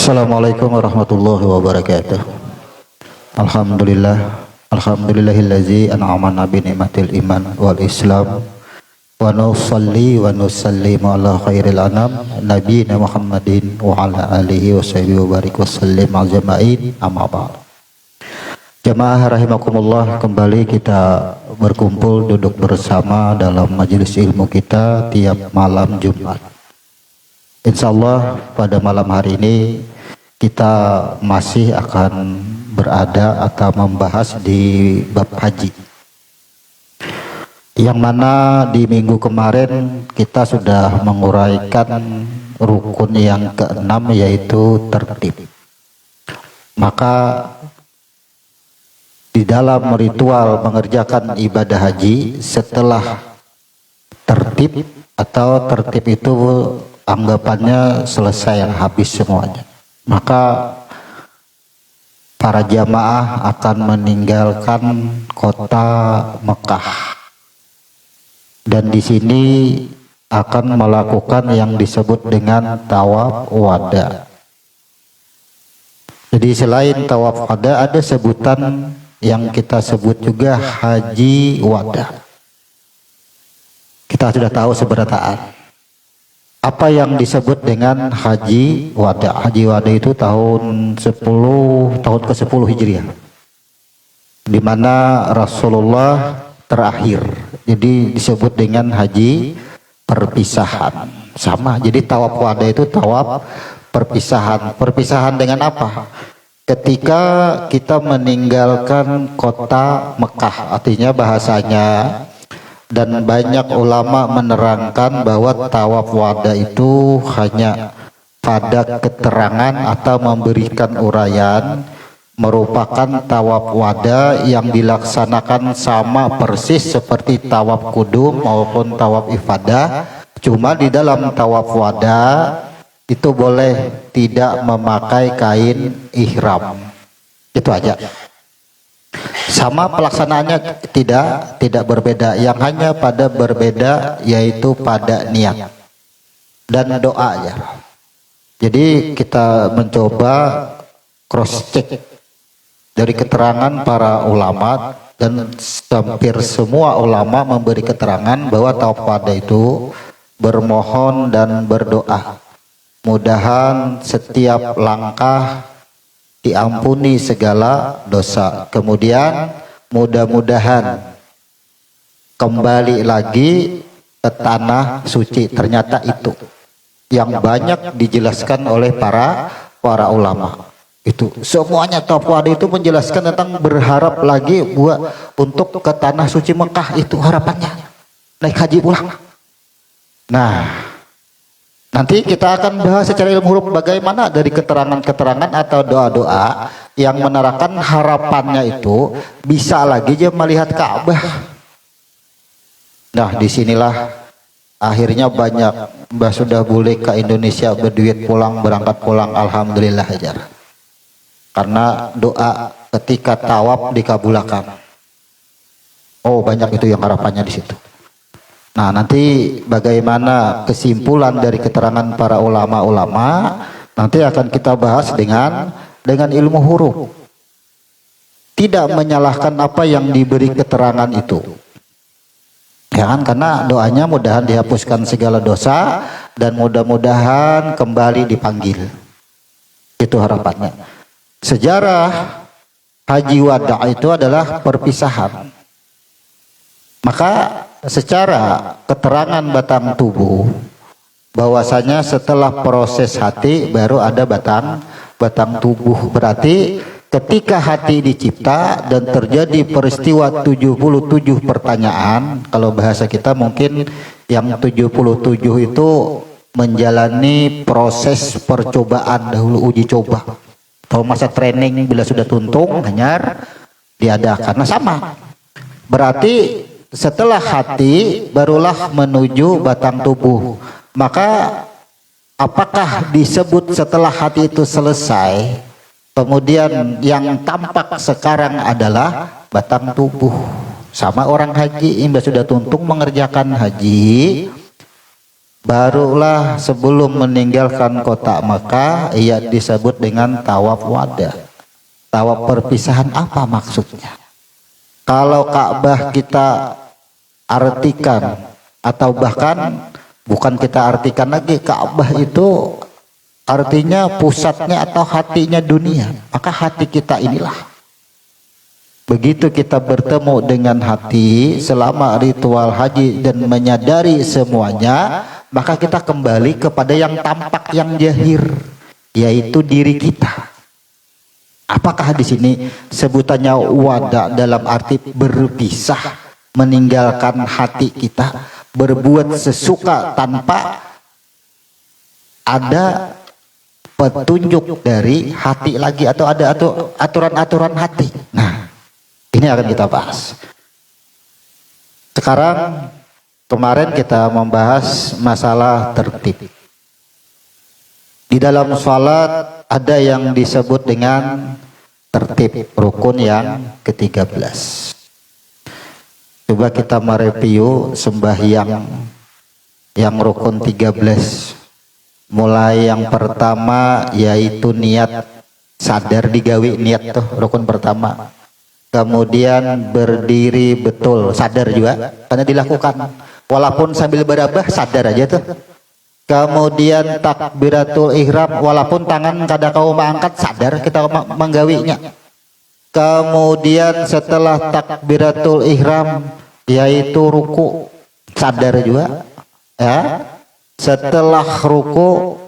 Assalamualaikum warahmatullahi wabarakatuh. Alhamdulillahillazi an'amana bi ni'matil iman wal islam wa nusalli wa nusallimu ala khairil anam nabiyina Muhammadin wa ala alihi wa sahbihi wa barik wa sallim ajma'in, amma ba'd. Jamaah rahimakumullah, kembali kita berkumpul duduk bersama dalam majelis ilmu kita tiap malam Jumat. Insyaallah pada malam hari ini kita masih akan berada atau membahas di bab haji, yang mana di minggu kemarin kita sudah menguraikan rukun yang keenam, yaitu tertib. Maka di dalam ritual mengerjakan ibadah haji, setelah tertib atau tertib itu anggapannya selesai, habis semuanya, maka para jamaah akan meninggalkan kota Mekah dan di sini akan melakukan yang disebut dengan tawaf wada. Jadi selain tawaf wada ada sebutan yang kita sebut juga haji wada. Kita sudah tahu sebenarnya apa yang disebut dengan haji wada. Haji wada itu tahun ke-10 Hijriah, di mana Rasulullah terakhir. Jadi disebut dengan haji perpisahan. Sama, jadi tawaf wada itu tawaf perpisahan. Perpisahan dengan apa? Ketika kita meninggalkan kota Mekah, artinya bahasanya, dan banyak ulama menerangkan bahwa tawaf wada itu hanya pada keterangan atau memberikan uraian, merupakan tawaf wada yang dilaksanakan sama persis seperti tawaf kudum maupun tawaf ifadah. Cuma di dalam tawaf wada itu boleh tidak memakai kain ihram. Itu aja. Sama pelaksanaannya tidak berbeda, yang hanya pada berbeda yaitu pada niat dan doa ya. Jadi kita mencoba cross check dari keterangan para ulama, dan hampir semua ulama memberi keterangan bahwa tawaf wada itu bermohon dan berdoa mudahan setiap langkah diampuni segala dosa, kemudian mudah-mudahan kembali lagi ke tanah suci. Ternyata itu yang banyak dijelaskan oleh para ulama. Itu semuanya tawaf wada itu menjelaskan tentang berharap lagi untuk ke tanah suci Mekah. Itu harapannya naik haji pulang. Nah, nanti kita akan bahas secara ilmu huruf bagaimana dari keterangan-keterangan atau doa-doa yang menerangkan harapannya itu bisa lagi dia melihat Ka'bah. Nah, disinilah akhirnya banyak Mbah sudah boleh ke Indonesia berduit pulang, berangkat pulang, alhamdulillah aja. Karena doa ketika tawaf dikabulkan. Oh, banyak itu yang harapannya di situ. Nah, nanti bagaimana kesimpulan dari keterangan para ulama-ulama nanti akan kita bahas dengan ilmu huruf. Tidak menyalahkan apa yang diberi keterangan itu. Ya kan? Karena doanya mudahan dihapuskan segala dosa dan mudah-mudahan kembali dipanggil. Itu harapannya. Sejarah haji wada itu adalah perpisahan. Maka secara keterangan batang tubuh bahwasanya setelah proses hati baru ada batang tubuh. Berarti ketika hati dicipta dan terjadi peristiwa 77 pertanyaan, kalau bahasa kita mungkin yang 77 itu menjalani proses percobaan dahulu, uji coba atau masa training. Bila sudah tuntung hanyar diadakan. Nah, sama berarti setelah hati barulah menuju batang tubuh. Maka apakah disebut setelah hati itu selesai, kemudian yang tampak sekarang adalah batang tubuh? Sama orang haji, Mbak sudah tuntung mengerjakan haji, barulah sebelum meninggalkan kota Mekah ia disebut dengan tawaf wada. Tawaf perpisahan apa maksudnya? Kalau Ka'bah kita artikan atau bahkan bukan kita artikan lagi, Ka'bah itu artinya pusatnya atau hatinya dunia, maka hati kita inilah. Begitu kita bertemu dengan hati selama ritual haji dan menyadari semuanya, maka kita kembali kepada yang tampak, yang jahir, yaitu diri kita. Apakah di sini sebutannya wada dalam arti berpisah, meninggalkan hati kita, berbuat sesuka tanpa ada petunjuk dari hati lagi, atau ada aturan-aturan hati? Nah, ini akan kita bahas. Sekarang, kemarin kita membahas masalah tertib. Di dalam sholat ada yang disebut dengan tertib, rukun yang ke-13. Coba kita mereview sembahyang yang rukun 13. Mulai yang pertama yaitu niat, sadar digawi niat tuh rukun pertama. Kemudian berdiri betul, sadar juga karena dilakukan, walaupun sambil berabah sadar aja tuh. Kemudian takbiratul ihram, walaupun tangan kada kau angkat, sadar kita menggawinya. Kemudian setelah takbiratul ihram yaitu ruku, sadar juga ya. Setelah ruku,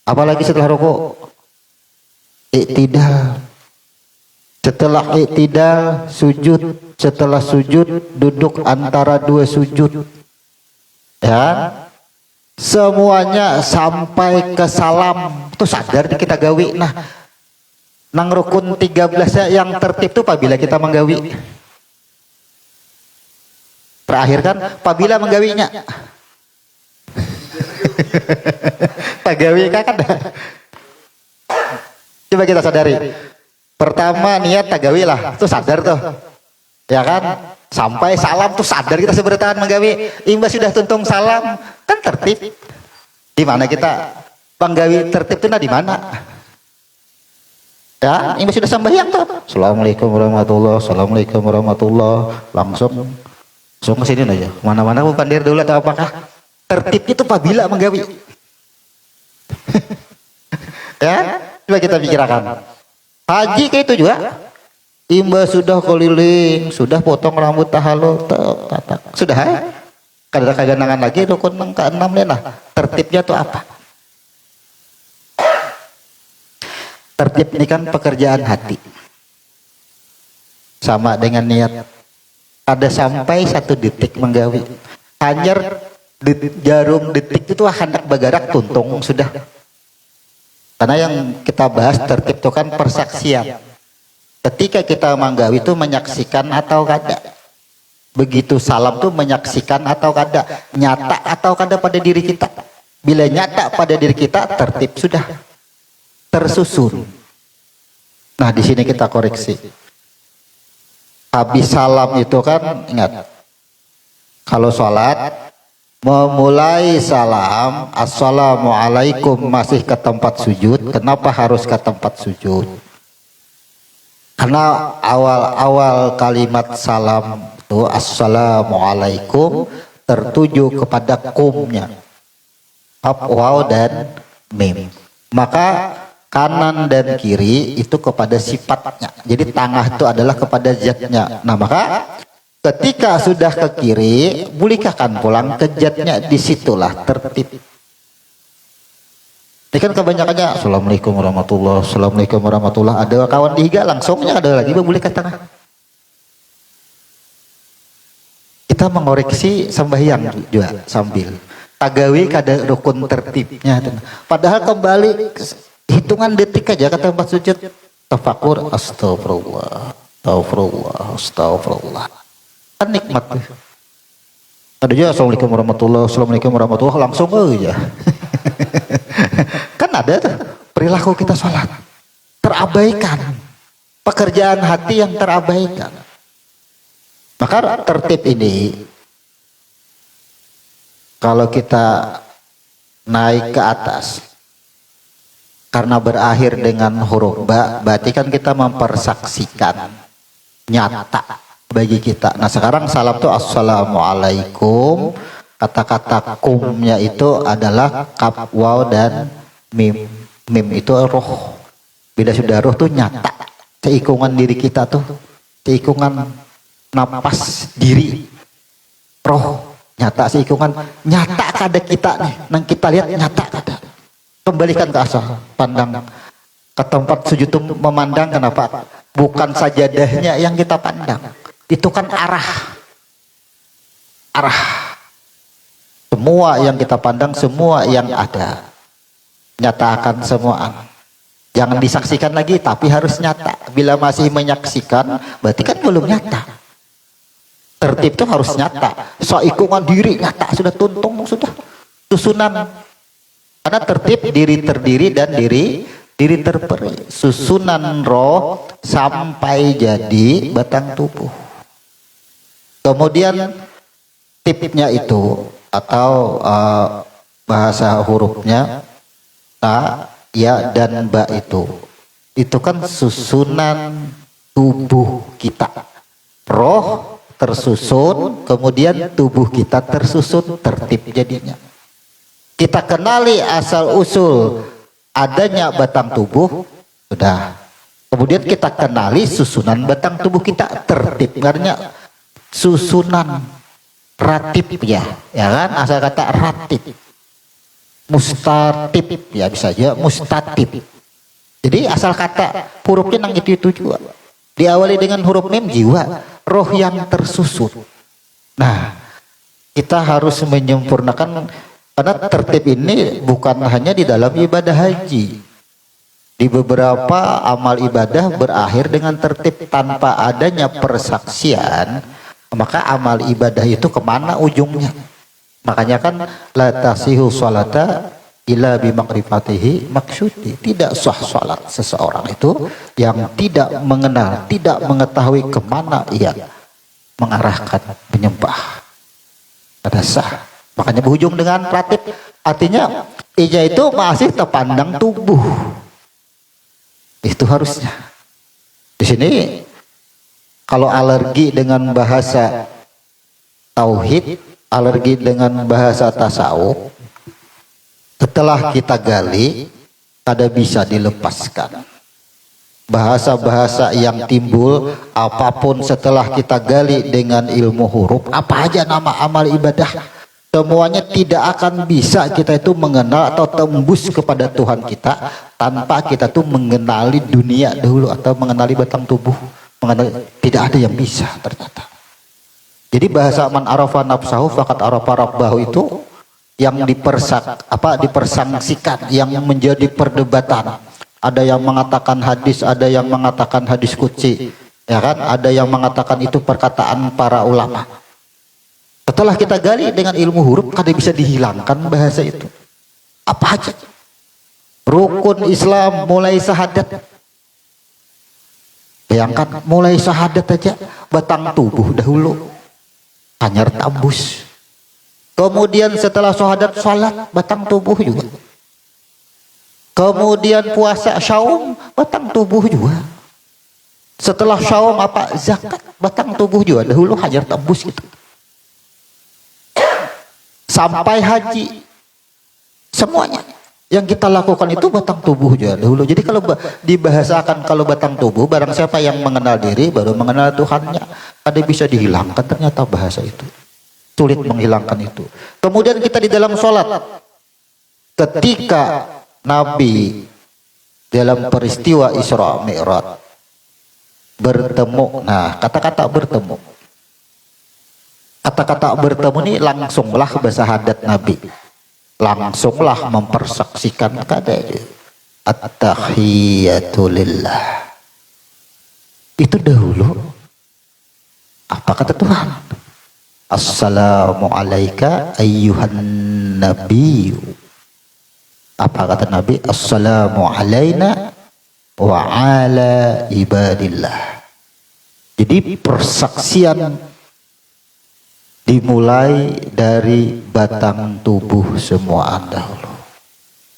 apalagi setelah ruku? Iktidal. Setelah iktidal sujud, setelah sujud duduk antara dua sujud, ya. Semuanya sampai ke salam itu sadar kita gawi. Nah, nang rukun 13 yang tertib itu apabila kita menggawi. Terakhir kan apabila menggawinya. Tagawi kan. Coba kita sadari. Pertama niat tagawi lah, itu sadar tuh, ya kan? Sampai salam tuh sadar kita sebertahan menggawi. Imbas sudah tuntung salam kan tertib. Di mana kita penggawi tertib itu di mana? Ya, imbas sudah sembahyang tuh. Assalamualaikum warahmatullahi, assalamualaikum warahmatullahi, langsung ke sini aja. Mana-mana bukan diri dulu atau apakah? Tertib itu apabila menggawi. Ya, coba kita pikirkan. Haji kayak itu juga. Imba sudah keliling, sudah potong rambut tahallul, sudah ya? Kada ada kaganangan lagi, rukun ke-6 lah. Tertibnya tuh apa? Tertib ini kan pekerjaan hati. Sama dengan niat. Ada sampai 1 detik menggawi. Hanyar jarum detik itu hendak bergerak tuntung sudah. Karena yang kita bahas tertib itu kan persaksian. Ketika kita menggawi itu menyaksikan atau kada. Begitu salam tuh menyaksikan atau kada, nyata atau kada pada diri kita. Bila nyata pada diri kita, tertib sudah tersusun. Nah, di sini kita koreksi. Habis salam itu kan ingat, kalau sholat memulai salam, assalamualaikum, masih ke tempat sujud. Kenapa harus ke tempat sujud? Karena awal-awal kalimat salam itu assalamualaikum tertuju kepada kumnya, waw dan mim. Maka kanan dan kiri itu kepada sifatnya. Jadi tengah itu adalah kepada zatnya. Nah, maka ketika sudah ke kiri, bolehkan pulang ke zatnya, disitulah tertib. Ini kan kebanyakannya assalamualaikum warahmatullahi, assalamualaikum warahmatullahi. Ada kawan dihiga langsungnya, ada lagi boleh ke tengah. Kita mengoreksi sembahyang juga sambil tagawi kada rukun tertibnya. Padahal kembali hitungan detik aja ke tempat sujud, tafakur, astagfirullah, astagfirullah, astagfirullah. Kan nikmat tuh. Ada juga assalamualaikum warahmatullahi, assalamualaikum warahmatullahi, langsung aja. Kan ada tuh perilaku kita sholat terabaikan, pekerjaan hati yang terabaikan. Maka tertib ini kalau kita naik ke atas karena berakhir dengan huruf ba, berarti kan kita mempersaksikan nyata bagi kita. Nah sekarang salam tuh assalamualaikum, kata-kata kumnya itu adalah kaf, waw dan mim. Mim itu roh. Bila sudah roh tuh nyata, keikungan diri kita tuh, keikungan napas diri, roh nyata, seikungan nyata kada kita nih, nang kita lihat nyata kada. Kembalikan ke asal pandang, ke tempat sujud itu memandang. Kenapa? Bukan sajadahnya yang kita pandang, itu kan arah. Semua yang kita pandang, semua yang ada, nyatakan semua. Jangan disaksikan lagi, tapi harus nyata. Bila masih menyaksikan, berarti kan belum nyata. Tertib itu harus nyata. Seikungan diri nyata, sudah tuntung, sudah susunan. Karena tertib diri terdiri dan diri terperi. Susunan roh sampai jadi batang tubuh. Kemudian tipnya itu atau bahasa hurufnya ta, ya dan ba itu kan susunan tubuh kita. Roh tersusun, kemudian tubuh kita tersusun, tertib jadinya. Kita kenali asal usul adanya batang tubuh, sudah. Kemudian kita kenali susunan batang tubuh kita, tertib. Artinya susunan ratib ya kan, asal kata ratib. Mustatib ya bisa aja mustatib. Jadi asal kata hurufnya nang itu juga. Diawali dengan huruf mim, jiwa, roh yang tersusun. Nah, kita harus menyempurnakan. Karena tertib ini bukan hanya di dalam ibadah haji. Di beberapa amal ibadah berakhir dengan tertib. Tanpa adanya persaksian, maka amal ibadah itu kemana ujungnya? Makanya kan la tasihu sholata illa bimakrifatihi maksudi. Tidak sah salat seseorang itu yang tidak mengenal, tidak mengetahui kemana ia mengarahkan menyembah. Ada sah. Makanya berhujung dengan ratib, artinya ija itu masih terpandang tubuh. Itu harusnya. Di sini kalau alergi dengan bahasa tauhid, alergi dengan bahasa tasawuf, setelah kita gali, kada bisa dilepaskan. Bahasa-bahasa yang timbul apapun setelah kita gali dengan ilmu huruf, apa aja nama amal ibadah, semuanya tidak akan bisa kita itu mengenal atau tembus kepada Tuhan kita tanpa kita tuh mengenali dunia dahulu atau mengenali batang tubuh. Tidak ada yang bisa ternyata. Jadi bahasa man arafa nafsahu faqad arafa rabbahu itu yang dipersangsikan, yang menjadi perdebatan. Ada yang mengatakan hadis, ada yang mengatakan hadis qudsi, ya kan? Ada yang mengatakan itu perkataan para ulama. Setelah kita gali dengan ilmu huruf, kada bisa dihilangkan bahasa itu. Apa aja? Rukun Islam mulai syahadat. Bayangkan mulai syahadat aja batang tubuh dahulu hanyar tambus. Kemudian setelah syahadat salat batang tubuh juga. Kemudian puasa syaum batang tubuh juga. Setelah syaum zakat batang tubuh juga dahulu hanyar tambus gitu. Sampai haji, semuanya yang kita lakukan itu batang tubuh aja dahulu. Jadi kalau dibahasakan kalau batang tubuh, barang siapa yang mengenal diri baru mengenal Tuhannya. Ada bisa dihilangkan ternyata bahasa itu, sulit menghilangkan itu. Kemudian kita di dalam sholat, ketika Nabi dalam peristiwa Isra Mi'raj bertemu, nah kata-kata bertemu. Kata-kata bertemu ini langsunglah bersahadat Nabi, langsunglah mempersaksikan kada at-tahiyatu lillah. Itu dahulu apa kata Tuhan? Assalamu alayka ayyuhan nabiyyu. Apa kata Nabi? Assalamu alayna wa ala ibadillah. Jadi persaksian dimulai dari batang tubuh semua dahulu.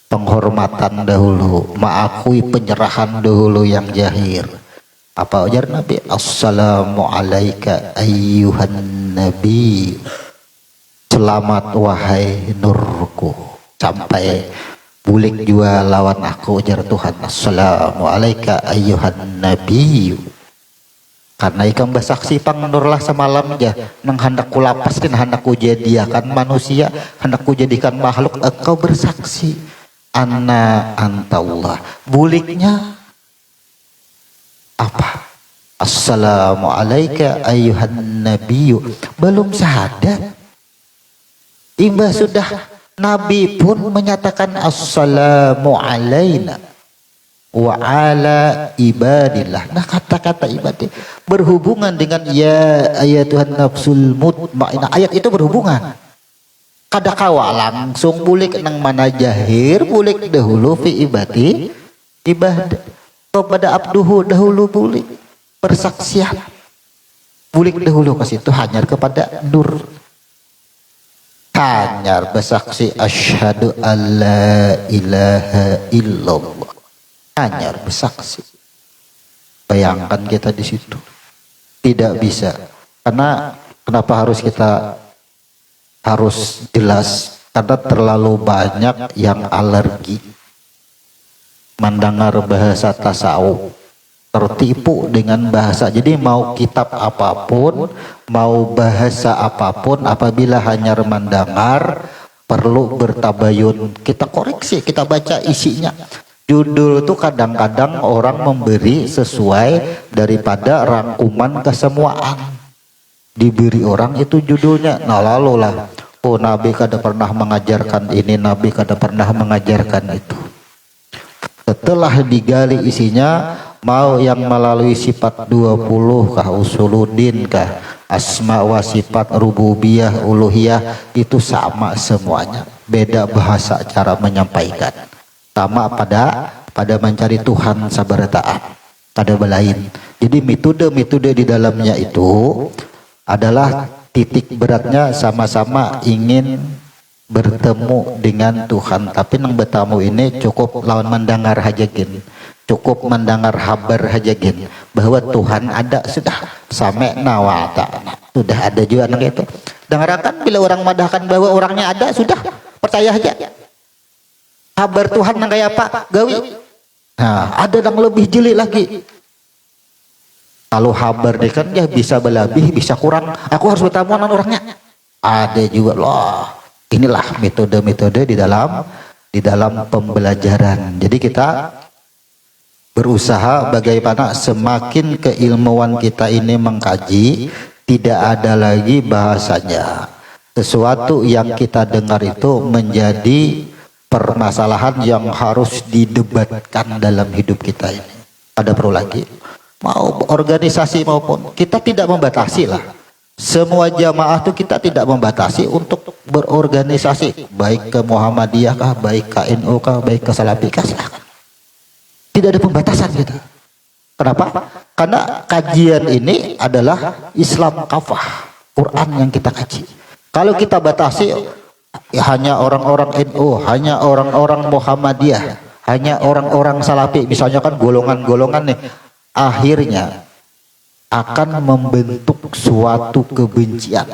Penghormatan dahulu, mengakui penyerahan dahulu yang jahir. Apa ujar Nabi? Assalamu alayka ayyuhan nabi. Selamat wahai nurku. Sampai bulik jua lawan aku ujar Tuhan. Assalamu alayka ayyuhan nabi. Karena ikam bersaksi pang nurlah semalam aja nang hendak ku lapaskan, hendak ku jadikan manusia, hendak ku jadikan makhluk, engkau bersaksi anna antallah. Buliknya apa? Assalamu alayka ayyuhan nabiyyu. Belum syahadat, imbah sudah Nabi pun menyatakan assalamu alayna wa ala ibadillah. Nah, kata-kata ibadah berhubungan dengan ya ayatuhan nafsul mutmainnah. Ayat itu berhubungan. Kadakawa langsung bulik nang mana jahir, bulik dahulu fi ibadah kepada abduhu dahulu bulik persaksian. Bulik dahulu ke situ hanyar kepada nur. Hanyar bersaksi asyhadu alla ilaha illallah. Hanyar bersaksi. Bayangkan kita di situ. Tidak bisa. Karena kenapa harus kita harus jelas? Karena terlalu banyak yang alergi mendengar bahasa tasawuf, tertipu dengan bahasa. Jadi mau kitab apapun, mau bahasa apapun, apabila hanya mendengar, perlu bertabayun. Kita koreksi, kita baca isinya. Judul itu kadang-kadang orang memberi sesuai daripada rangkuman kesemuaan. Diberi orang itu judulnya. Nah lalu lah, oh Nabi kada pernah mengajarkan ini, Nabi kada pernah mengajarkan itu. Setelah digali isinya, mau yang melalui sifat 20 kah, usuluddin kah, asma wa sifat, rububiyah, uluhiyah, itu sama semuanya. Beda bahasa cara menyampaikan. Sama pada mencari Tuhan sabarataan, pada belain. Jadi metode di dalamnya itu adalah titik beratnya sama-sama ingin bertemu dengan Tuhan. Tapi nang bertemu ini cukup lawan mendengar hajagin, cukup mendengar kabar hajagin bahwa Tuhan ada, sudah sampai nawata, sudah ada juga nang itu. Dengarkan bila orang madahkan bahwa orangnya ada, sudah percaya aja. Kabar Tuhan nang kayak apa? Gawi. Nah, ada yang lebih jeli lagi. Kalau kabar deh kan ya bisa berlebih, bisa kurang. Aku harus bertemu dengan orangnya. Ada juga loh. Inilah metode-metode di dalam pembelajaran. Jadi kita berusaha bagaimana semakin keilmuan kita ini mengkaji, tidak ada lagi bahasanya. Sesuatu yang kita dengar itu menjadi permasalahan yang harus didebatkan dalam hidup kita ini. Ada perlu lagi. Mau organisasi maupun kita tidak membatasi lah. Semua jamaah itu kita tidak membatasi untuk berorganisasi, baik ke Muhammadiyah kah, baik ke NU kah, baik ke Salafi kah, silakan. Tidak ada pembatasan kita. Kenapa? Karena kajian ini adalah Islam kafah, Quran yang kita kaji. Kalau kita batasi ya, hanya orang-orang NU, hanya orang-orang Muhammadiyah, hanya orang-orang Salafi, misalnya kan golongan-golongan nih, akhirnya akan membentuk suatu kebencian,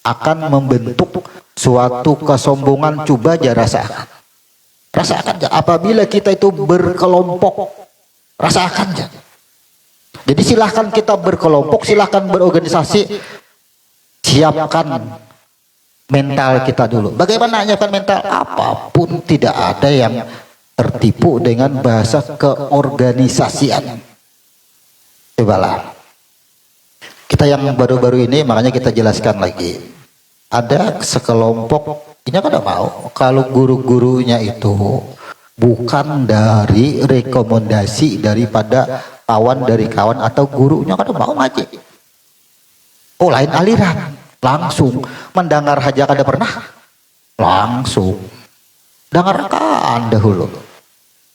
akan membentuk suatu kesombongan. Coba aja rasakan aja apabila kita itu berkelompok, rasakan aja. Jadi silahkan kita berkelompok, silahkan berorganisasi, siapkan mental kita dulu. Bagaimana menyiapkan mental? Apapun, tidak ada yang tertipu dengan bahasa keorganisasian. Cobalah. Kita yang baru-baru ini, makanya kita jelaskan lagi. Ada sekelompok, ini kan mau kalau guru-gurunya itu bukan dari rekomendasi daripada kawan dari kawan atau gurunya, kan mau ngaji. Oh lain aliran. Langsung mendengar haja kada pernah, langsung dengarkan dahulu.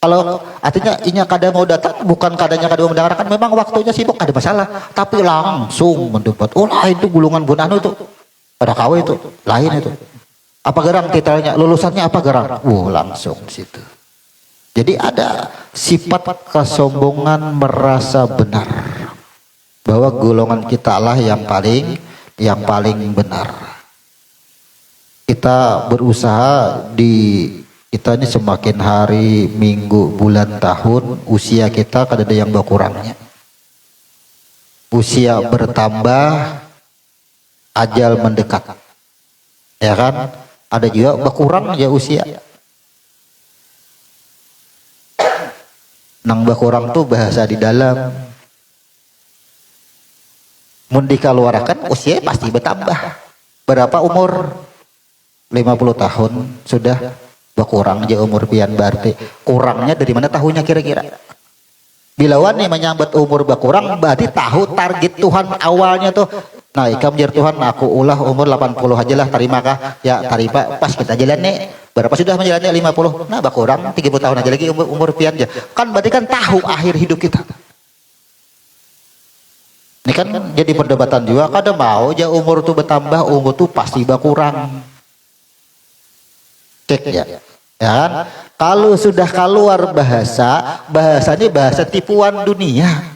Kalau artinya inya kada mau datang, bukan kadanya kada mau mendengarkan, memang waktunya sibuk, ada masalah, tapi langsung mendapat. Oh lah itu gulungan bunanu itu Pada KW itu lain itu. Apa gerang titelnya, lulusannya apa gerang? Langsung situ. Jadi ada sifat kesombongan merasa benar bahwa golongan kita lah yang paling benar. Kita berusaha kita ini semakin hari, minggu, bulan, tahun, usia kita kada ada yang berkurangnya. Usia bertambah, ajal mendekat. Ya kan? Ada juga berkurang ya usia. Nang berkurang tuh bahasa di dalam. Mun dikeluarkan usia pasti bertambah. Berapa umur? 50 tahun sudah berkurang aja umur pian, berarti kurangnya dari mana tahunnya kira-kira? Bila wani menyambut umur berkurang berarti tahu target Tuhan awalnya tuh. Nah, ikam jar Tuhan, aku ulah umur 80 aja lah, terima kah? Ya terima, pas kita jalan nih. Berapa sudah menjalani 50? Nah, berkurang 30 tahun aja lagi umur pian aja. Kan berarti kan tahu akhir hidup kita. Ini kan jadi perdebatan juga, kada mau aja umur tuh bertambah, umur tuh pasti berkurang. Cek ya. Ya kan? Kalau sudah keluar bahasanya bahasa tipuan dunia.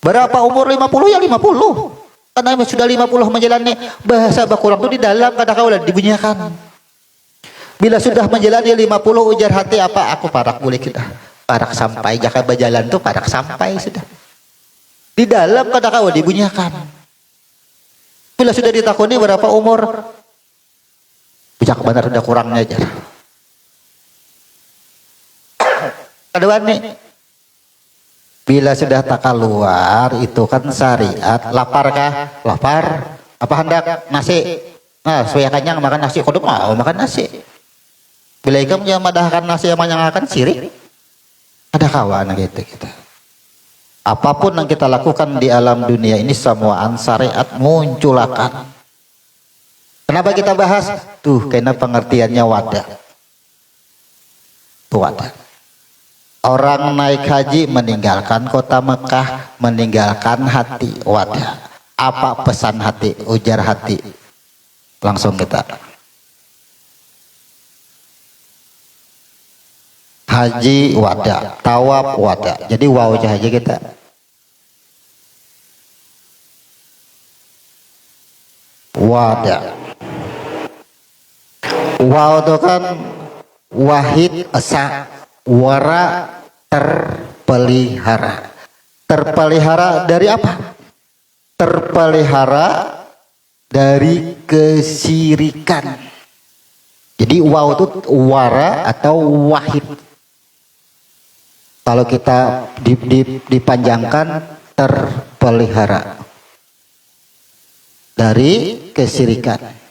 Berapa umur 50 ya 50. Karena sudah 50 menjalani, bahasa berkurang itu di dalam kata kaulah dibunyikan. Bila sudah menjalani 50 ujar hati apa? Aku parak boleh kita. Parak sampai jaka berjalan tuh parak sampai sudah. Di dalam kata kau dibunyikan. Bila sudah ditakuni berapa umur? Bijak benar udah kurangnya aja. Kedua nih, bila sudah tak keluar itu kan syariat. Lapar kah? Lapar. Apa hendak? Nasi. Nah, supaya kenyang makan nasi. Kodok mau makan nasi. Bila ikam yang madahkan nasi yang menyenangkan sirik. Ada kawan gitu kita. Apapun yang kita lakukan di alam dunia ini semuaan syariat munculakan. Kenapa kita bahas? Tuh, karena pengertiannya wadah. Tuh wadah. Orang naik haji meninggalkan kota Mekah, meninggalkan hati. Wadah. Apa pesan hati? Ujar hati. Langsung kita. Haji wadah, tawaf wadah. Jadi wow aja kita. Wadah. Wow itu kan wahid esa, wara, terpelihara. Terpelihara dari apa? Terpelihara dari kesyirikan. Jadi wow itu wara atau wahid. Kalau kita dipanjangkan terpelihara dari kesyirikan.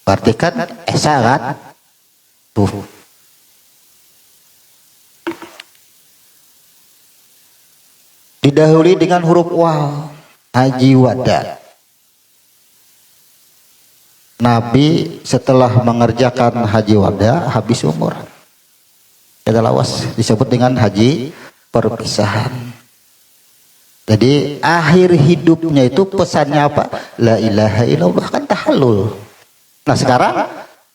Berarti kan esa kan? Tuh. Didahului dengan huruf waw. Haji wada. Nabi setelah mengerjakan haji wada habis umur. Kita lawas disebut dengan haji perpisahan. Jadi akhir hidupnya itu pesannya apa? La ilaha illallah, kan tahallul. Nah sekarang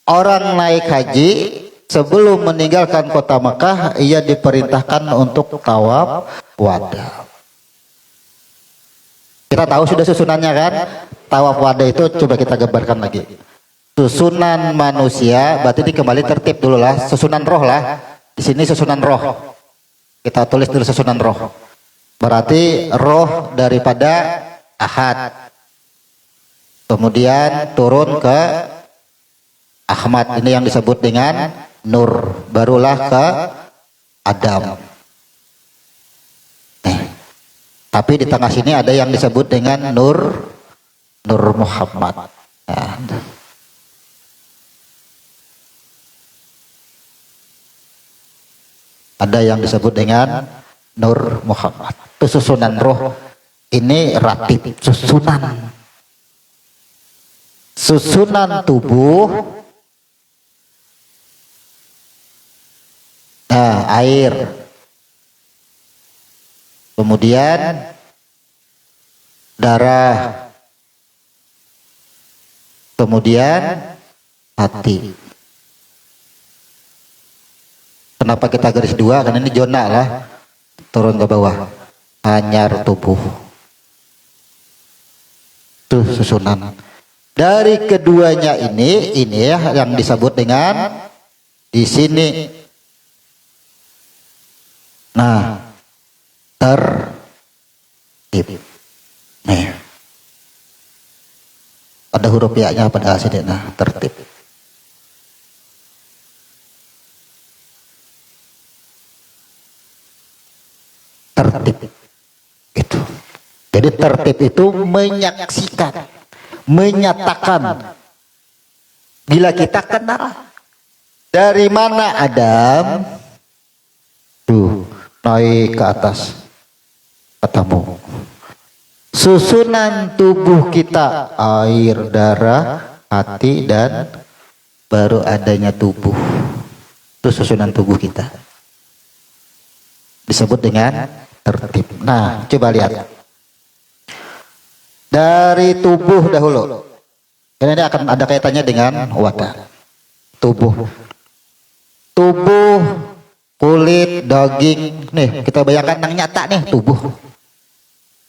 orang naik haji sebelum meninggalkan kota Mekah ia diperintahkan untuk tawaf wada. Kita tahu sudah susunannya kan? Tawaf wada itu coba kita gambarkan lagi. Susunan manusia berarti ini kembali tertib dulu lah. Susunan roh lah. Di sini susunan roh. Kita tulis dulu susunan roh. Berarti roh daripada Ahad. Kemudian turun ke Ahmad. Ini yang disebut dengan Nur. Barulah ke Adam. Tapi di tengah sini ada yang disebut dengan Nur Muhammad. Nah. Ada yang disebut dengan Nur Muhammad. Itu susunan roh. Ini ratib susunan. Susunan tubuh. Nah, air. kemudian darah, kemudian hati. Kenapa kita garis dua? Karena ini zona lah, turun ke bawah, hanyar tubuh. Tuh susunan dari keduanya ini ya yang disebut dengan di sini. Nah, tertib. Nih, ada huruf ya-nya pada sini. Nah, tertib. Tertib itu. Jadi tertib itu menyaksikan, menyatakan. Bila kita kenal dari mana Adam, tuh naik ke atas ketemu susunan tubuh kita, air, darah, hati, dan baru adanya tubuh. Itu susunan tubuh kita, disebut dengan tertib. Nah, coba lihat dari tubuh dahulu. Ini akan ada kaitannya dengan wadah. Tubuh, kulit, daging. Nih kita bayangkan yang nyata nih tubuh,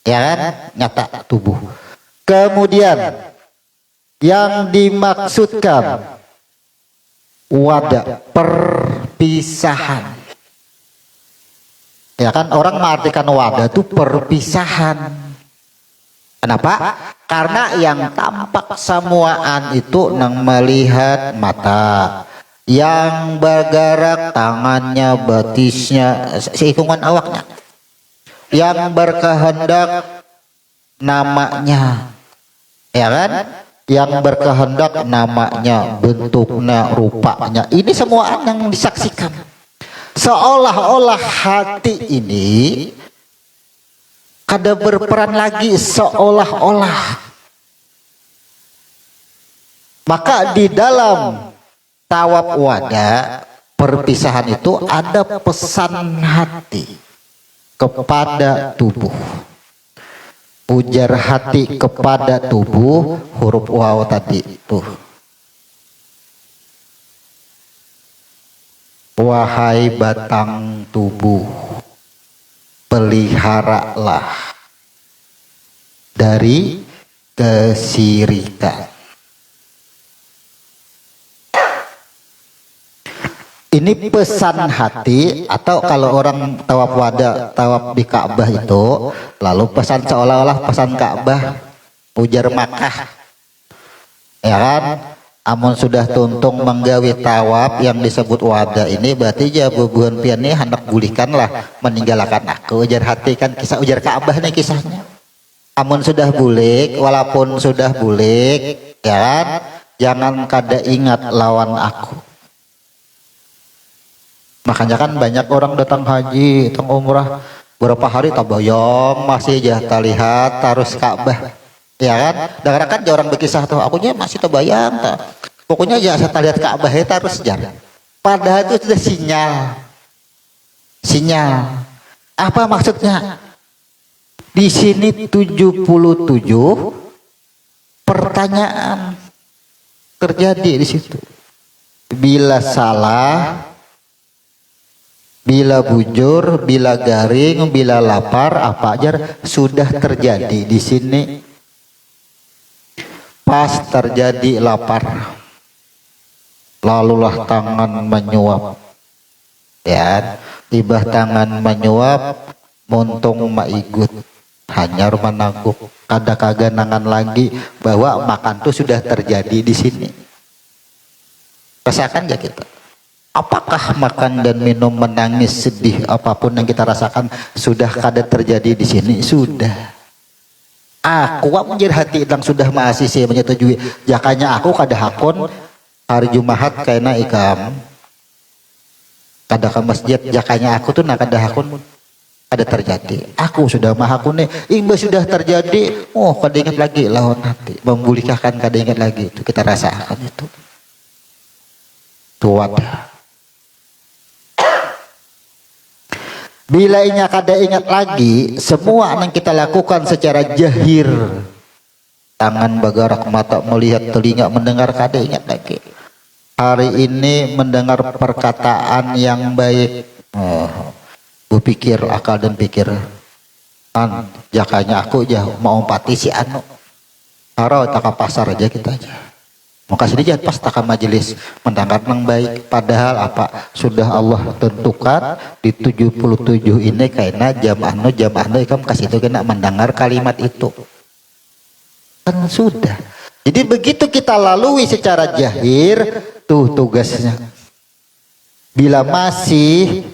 ya kan? Nyata tubuh. Kemudian yang dimaksudkan wadah, perpisahan. Ya kan, orang mengartikan wadah itu perpisahan. Kenapa? Karena yang tampak semuaan itu nang melihat mata, yang bergerak tangannya, betisnya, seikungan awaknya, yang berkehendak namanya, ya kan? Yang berkehendak namanya, bentuknya, rupanya. Ini semua yang disaksikan. Seolah-olah hati ini kada berperan lagi, seolah-olah. Maka di dalam tawaf wada, perpisahan itu ada pesan hati kepada tubuh. Ujar hati kepada tubuh, huruf waw tadi tuh. Wahai batang tubuh, peliharalah dari kesirikan. Ini pesan hati, atau kalau orang tawaf wada, tawaf di Ka'bah itu, lalu pesan seolah-olah pesan Ka'bah, ujar Makkah, ya kan? Amun sudah tuntung menggawi tawaf yang disebut wada ini, berarti ya bubuhan pian ini hendak gulihkanlah meninggalkan aku, ujar hati kan, kisah ujar Ka'bah nih kisahnya. Amun sudah bulik, walaupun sudah bulik, ya kan, jangan kada ingat lawan aku. Makanya kan banyak orang datang haji, datang umrah, berapa hari tabayang masih aja terlihat terus Ka'bah, ya kan? Dengar kan orang berkisah tuh, akunya masih terbayang, pokoknya ya saya lihat Ka'bah terus jalan. Padahal itu sudah sinyal. Apa maksudnya? Di sini 77 pertanyaan terjadi di situ. Bila salah, bila bujur, bila garing, bila lapar, apa aja sudah terjadi di sini. Pas terjadi lapar, lalulah tangan menyuap, ya, tiba tangan menyuap, muntung maigut, hanyar menangguk, kada kaga nangan lagi bahwa makan itu sudah terjadi di sini. Rasakan ya kita. Apakah makan dan minum, menangis, sedih, apapun yang kita rasakan sudah kada terjadi di sini? Sudah. Aku menjadi hati yang sudah mahasiswa menyetujui. Jakanya aku kada hakun hari Jumat kaina ikam. Kada ke masjid, jakanya aku tuh nak kada hakun ada terjadi. Aku sudah mahakun nih, imba sudah terjadi. Oh, kada ingat lagi lawan hati, membulikahkan kada ingat lagi. Itu kita rasakan itu. Tuat. Bila inya kada ingat lagi, semua yang kita lakukan secara jahir, tangan bergerak, mata melihat, telinga mendengar, kada ingat lagi. Hari ini mendengar perkataan yang baik, berpikir akal dan pikir, jakanya aku jauh mau pati si anu, harau tak pasar aja kita aja. Maka sedikit pas tak majelis mendengar yang baik, padahal apa sudah Allah tentukan di 77 ini karena jamaah ikam kasih itu kena mendengar kalimat itu kan sudah. Jadi begitu kita lalui secara jahir tuh tugasnya. Bila masih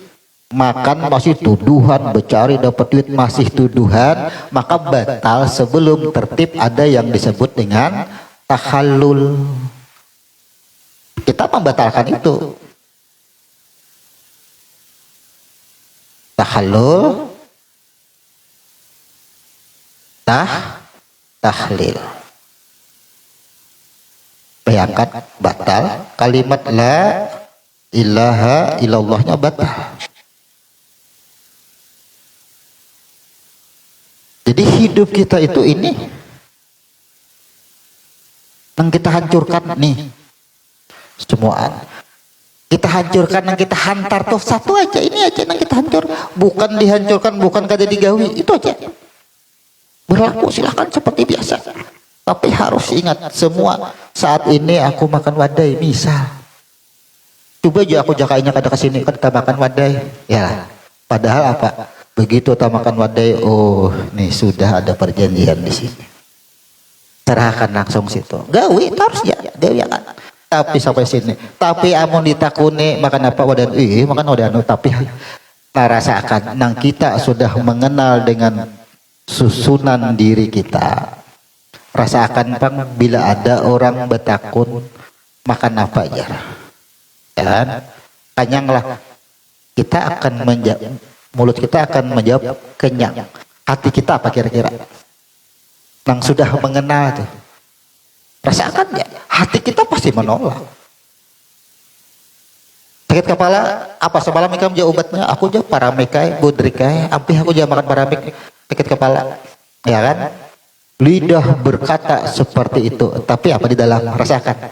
makan masih tuduhan, bercari dapat duit masih tuduhan, maka batal sebelum tertib ada yang disebut dengan takhallul. Kita membatalkan itu. Takhallul, tahlil. Bayangkan batal kalimat la ilaha illallahnya batal. Jadi hidup kita itu ini yang kita hancurkan nih semuaan. Kita hancurkan, yang kita hantar tuh satu aja, ini aja yang kita hancur. Bukan dihancurkan, bukan kada digawi, itu aja. Berlaku silahkan seperti biasa. Tapi harus ingat semua saat ini aku makan wadai misal. Coba aja aku jakainya kada kesini kada makan wadai. Ya, padahal apa? Begitu tak makan wadai, oh nih sudah ada perjanjian di sini. Serahkan langsung situ. Gawi harus ya, gawi kan. Tapi sampai sini. Tapi amun ditakuni makan apa wadan, makan wadan. Tapi rasakan, nang kita sudah mengenal dengan susunan diri kita. Rasakan bang, bila ada orang bertakun makan apa aja, dan kanyanglah kita akan menjawab, mulut kita akan menjawab kenyang. Hati kita apa kira-kira? Nang sudah mengenal tuh, rasakan ya, hati kita pasti menolak. Sakit kepala, apa semalam ikam jauh obatnya? Aku jauh paramekai, budrikai, ampih aku jauh makan paramik, sakit kepala, ya kan? Lidah berkata seperti itu, tapi apa di dalam rasakan?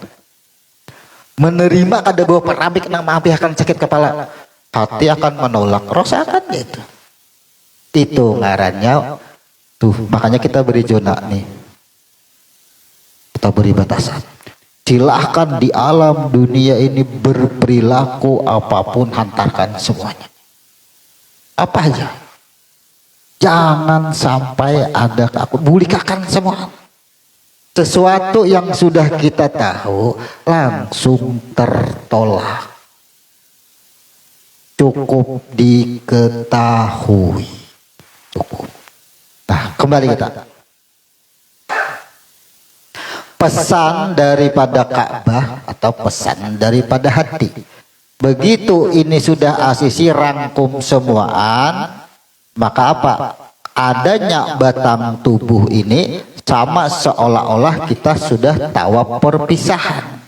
Menerima kada bawa paramik nang ampih akan sakit kepala, hati akan menolak, rasakan itu. Itu ngarannya tuh, makanya kita beri zona nih. Kita beri batasan. Silahkan di alam dunia ini berperilaku apapun, hantarkan semuanya. Apa aja. Jangan sampai ada aku bulikakan semua. Sesuatu yang sudah kita tahu langsung tertolak. Cukup diketahui. Cukup. Nah, kembali kita. Pesan daripada Ka'bah atau pesan daripada hati. Begitu ini sudah asisi rangkum semuaan, maka apa? Adanya batang tubuh ini sama seolah-olah kita sudah tahu perpisahan.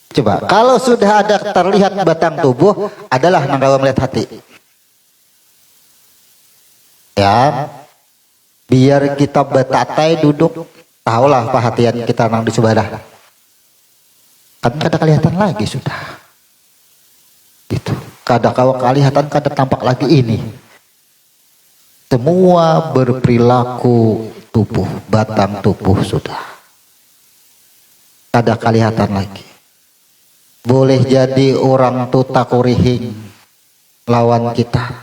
Coba, kalau sudah ada terlihat batang tubuh, adalah nanggawa melihat hati. Ya, biar kita betatai duduk, tahulah perhatian kita nang di sebelah. Kan kada kelihatan lagi sudah. Gitu. Kada kawa kelihatan, kada tampak lagi ini. Semua berperilaku tubuh, batang tubuh sudah. Kada kelihatan lagi. Boleh jadi orang tu takurihing lawan kita,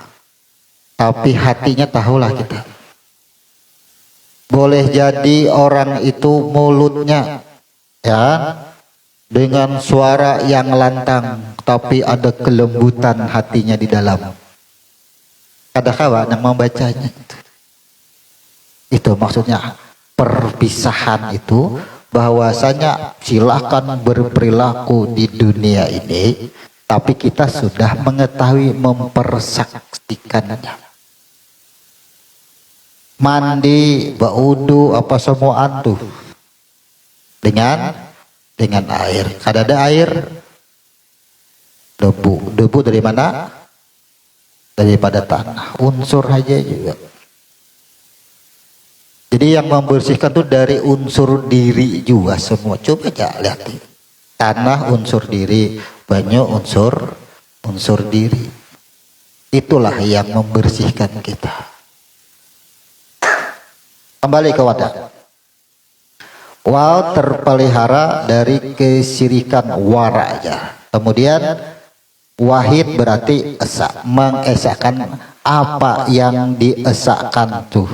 tapi hatinya tahulah kita. Boleh jadi orang itu mulutnya ya dengan suara yang lantang, tapi ada kelembutan hatinya di dalam. Ada kawan yang membacanya. Itu maksudnya perpisahan itu, bahwasanya silakan berperilaku di dunia ini, tapi kita sudah mengetahui mempersaksikannya. Mandi, baudu, apa semuaan tuh dengan air. Kada ada air, Debu dari mana? Daripada tanah. Unsur aja juga. Jadi yang membersihkan tuh dari unsur diri juga semua. Coba aja lihat. Tanah unsur diri, banyu unsur diri. Itulah yang membersihkan kita. Kembali ke wadah. Wal terpelihara dari kesyirikan wara aja. Kemudian wahid berarti esa, mengesahkan apa yang diesahkan tuh.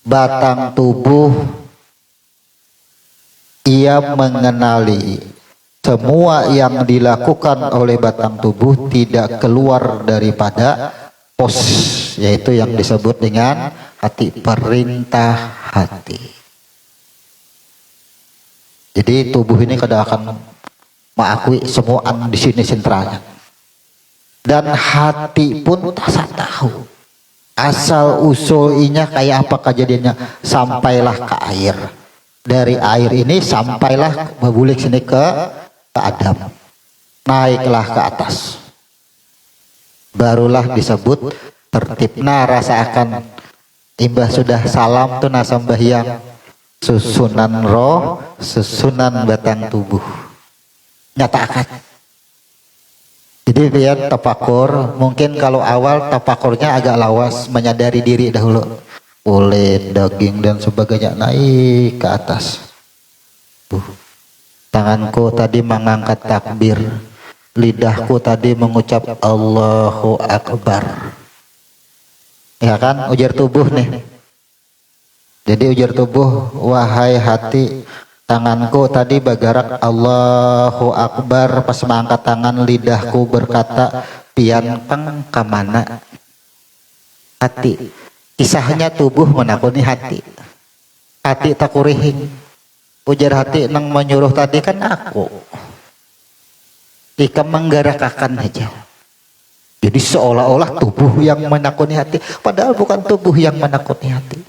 Batang tubuh ia mengenali semua yang dilakukan oleh batang tubuh tidak keluar daripada pos, yaitu yang disebut dengan hati, perintah hati. Jadi tubuh ini kadang akan mengakui semua di sini sentralnya. Dan hati pun tak tahu asal usulnya kayak apa kejadiannya, sampailah ke air. Dari air ini sampailah berbulik sini ke Adam, naiklah ke atas, barulah disebut tertib. Nah, rasakan imbah sudah salam tuh nasambahyang, susunan roh, susunan batang tubuh, nyatakan. Jadi biar tafakur, mungkin kalau awal tafakurnya agak lawas, menyadari diri dahulu, kulit, daging dan sebagainya naik ke atas. Tanganku tadi mengangkat takbir, lidahku tadi mengucap Allahu Akbar. Ya kan, ujar tubuh nih. Jadi ujar tubuh, wahai hati, tanganku tadi bergerak Allahu Akbar. Pas mengangkat tangan, lidahku berkata pian peng kamana. Hati, kisahnya tubuh menakuni hati. Hati takurihing. Ujar hati nang menyuruh tadi kan aku. Ika menggerakkan aja. Jadi seolah-olah tubuh yang menakuni hati, padahal bukan tubuh yang menakuni hati.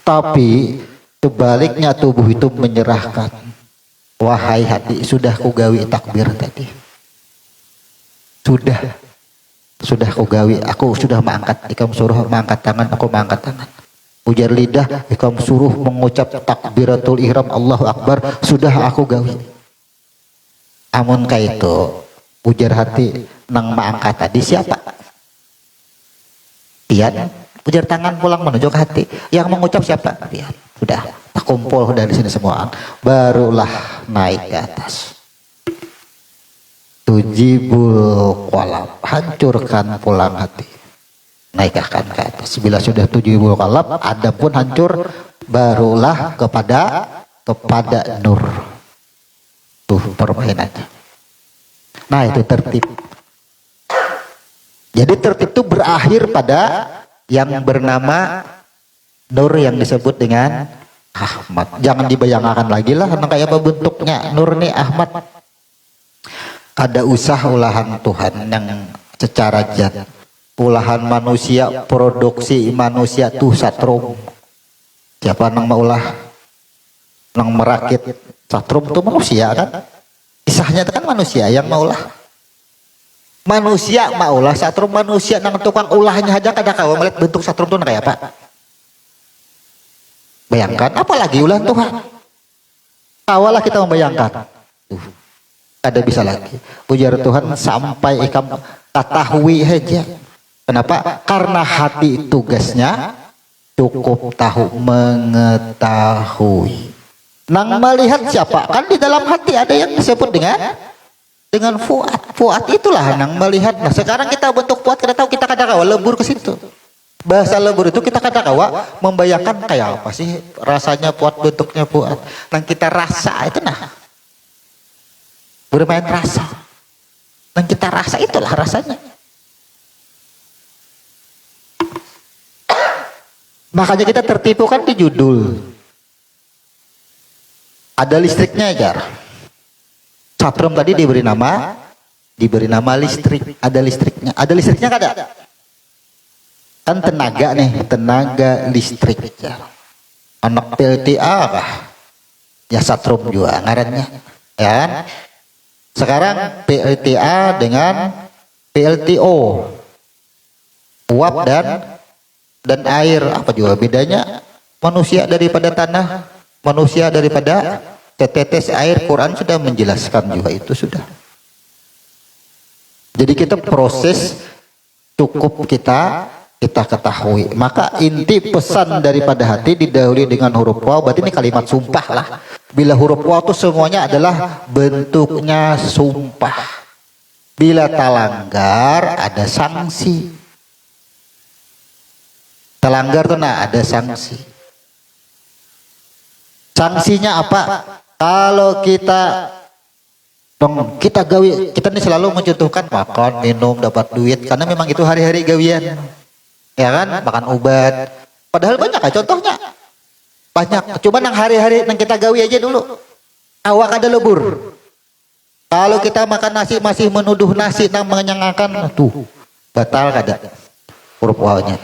Tapi sebaliknya tubuh itu menyerahkan. Wahai hati, sudah ku gawi takbir tadi. Sudah ku gawi, aku sudah mengangkat. Ikam suruh mengangkat tangan, aku mengangkat tangan. Ujar lidah, ikam suruh mengucap takbiratul ihram Allahu Akbar, sudah aku gawi. Amun kaitu, ujar hati nang mengangkat tadi siapa? Pian. Ujar tangan pulang menunjuk hati. Yang mengucap siapa? Pian. Sudah, tak kumpul dari sini semua. Barulah naik ke atas. Tujibul qalab, hancurkan pulang hati. Naikkan ke atas. Bila sudah tujibul qalab, Adam pun hancur, barulah kepada nur. Tuh permainannya. Nah, itu tertib. Jadi tertib itu berakhir pada yang bernama nur yang disebut dengan Ahmad. Jangan dibayangkan lagi lah kayak apa bentuknya nur nih Ahmad. Ada usaha ulahan Tuhan yang secara zat. Ulahan manusia, produksi manusia tuh satrum. Siapa nang maulah nang merakit satrum tuh manusia kan? Kisahnya itu kan manusia yang maulah. Manusia maulah satrum, manusia nang tukang ulahnya aja kada kawa melihat bentuk satrum tuh kayak apa. Bayangkan apalagi ulah Tuhan. Kawalah kita membayangkan. Ada bisa lagi. Ujar Tuhan sampai ikam ketahui aja. Kenapa? Karena hati tugasnya cukup tahu mengetahui. Nang melihat siapa? Kan di dalam hati ada yang disebut dengan fuad. Fuad itulah nang melihat. Nah, sekarang kita bentuk fuad, kita tahu kita kadang kawa lebur ke situ. Bahasa lebur itu kita kadang kawa membayangkan kayak apa sih rasanya fuad, bentuknya fuad. Nang kita rasa itu nah. Bermain rasa. Nang kita rasa itulah rasanya. Makanya kita tertipu kan di judul. Ada listriknya ya. Satrum tadi diberi nama listrik. Ada listriknya. Ada listriknya kan ada? Kan tenaga nih, tenaga listrik. Anak PLTA kah? Ya satrum juga ngarannya. Ya kan? Sekarang PLTA dengan PLTO, uap dan air, apa juga bedanya manusia daripada tanah, manusia daripada tetes air? Quran sudah menjelaskan juga itu sudah. Jadi kita proses cukup kita ketahui. Maka inti pesan daripada hati didahului dengan huruf waw. Berarti ini kalimat sumpah lah. Bila huruf waw itu semuanya adalah bentuknya sumpah. Bila talanggar ada sanksi. Talanggar itu ada sanksi. Sanksinya apa? Kalau kita gawi, kita ini selalu mencontohkan makan, minum, dapat duit, karena memang itu hari-hari gawian, ya kan? Makan obat, padahal banyak ya contohnya, banyak. Cuma yang hari-hari yang kita gawi aja dulu, awak ada lebur. Kalau kita makan nasi masih menuduh nasi yang mengenyangkan, tuh batal kada huruf wawnya.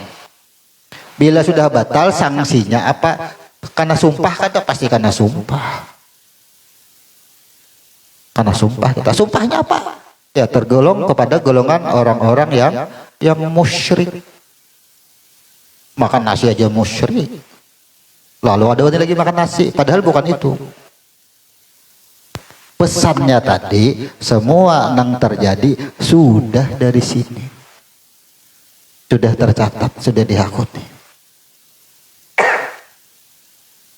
Bila sudah batal, sanksinya apa? Karena sumpah kada, pasti karena sumpah. Karena sumpah kita, sumpahnya apa? Ya tergolong kepada golongan orang-orang yang musyrik. Makan nasi aja musyrik. Lalu ada lagi makan nasi, padahal bukan itu. Pesannya tadi, semua yang terjadi sudah dari sini. Sudah tercatat, sudah dihakuti.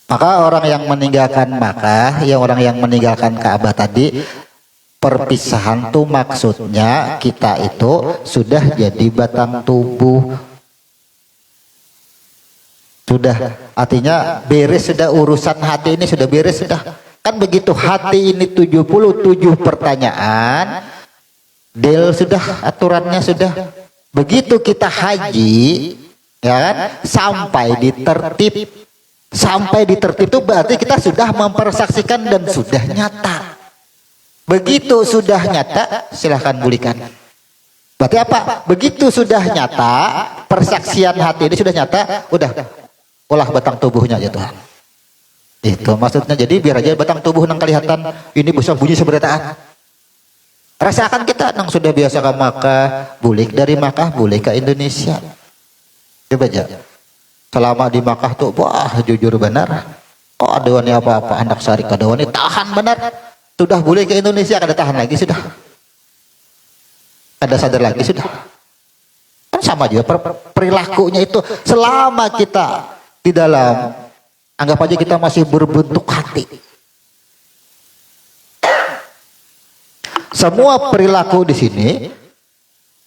Maka orang yang meninggalkan Makkah, orang yang meninggalkan Ka'bah tadi, perpisahan tuh maksudnya kita itu sudah jadi batang tubuh. Sudah, artinya beres sudah urusan hati ini, sudah beres sudah. Kan begitu hati ini 77 pertanyaan, deal sudah, aturannya sudah. Begitu kita haji, ya kan, sampai di tertib. Sampai di tertib itu berarti kita sudah mempersaksikan dan sudah nyata. Begitu sudah nyata, silahkan bulikan. Berarti apa? Begitu sudah nyata, persaksian hati ini sudah nyata, udah olah batang tubuhnya ya Tuhan. Itu maksudnya. Jadi biar aja batang tubuh nang kelihatan ini bisa bunyi seberataan. Rasakan kita nang sudah biasa ke Makkah, bulik dari Makkah, bulik ke Indonesia. Coba aja. Selama di Makkah tuh, wah jujur benar. Kok ada wani apa-apa anak sari kada wani tahan benar. Sudah boleh ke Indonesia kada tahan lagi sudah. Kada sadar lagi sudah. Kan sama juga perilakunya itu. Selama kita di dalam, anggap aja kita masih berbentuk hati. Semua perilaku di sini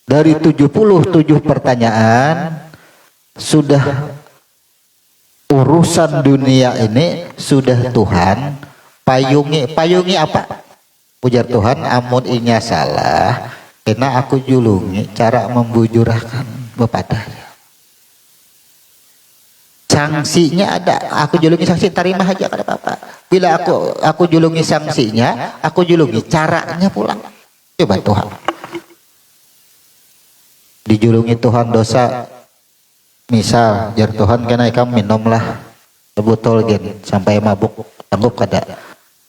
dari 77 pertanyaan sudah. Urusan dunia ini sudah Tuhan payungi apa? Ujar Tuhan, amun inya salah, kena aku julungi cara membujurahkan bepadanya. Sanksinya ada, aku julungi sanksi, terima aja kada apa-apa. Bila aku julungi sanksinya, aku julungi caranya pulang. Coba Tuhan. Dijulungi Tuhan dosa. Misal, jar Tuhan kena ikam minumlah sebotol gen sampai mabuk, sanggup kada?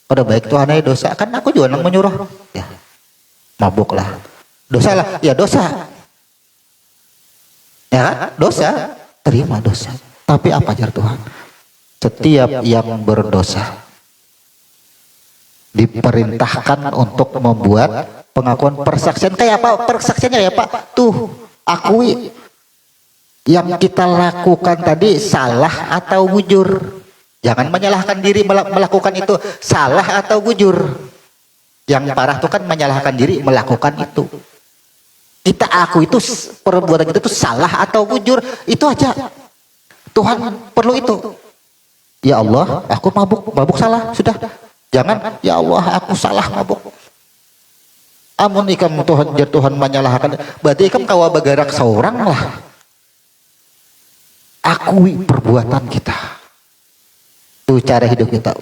Udah baik Tuhan aja dosa, kan aku juga nang menyuruh. Ya, mabuklah, dosa lah, ya dosa. Ya, dosa, terima dosa. Tapi apa jar Tuhan? Setiap yang berdosa diperintahkan untuk membuat pengakuan persaksian. Kayak apa persaksiannya ya Pak? Tuh, akui. Yang kita lakukan tadi salah atau bujur. Jangan menyalahkan diri melakukan itu salah atau bujur. Yang parah itu kan menyalahkan diri melakukan itu. Kita aku itu perbuatan kita itu salah atau bujur, itu aja. Tuhan perlu itu. Ya Allah, aku mabuk salah, sudah. Jangan, ya Allah, aku salah mabuk. Amun ikam Tuhan menyalahkan, berarti ikam kawa bagarak seorang lah. Akui perbuatan kita. Itu cara hidup kita.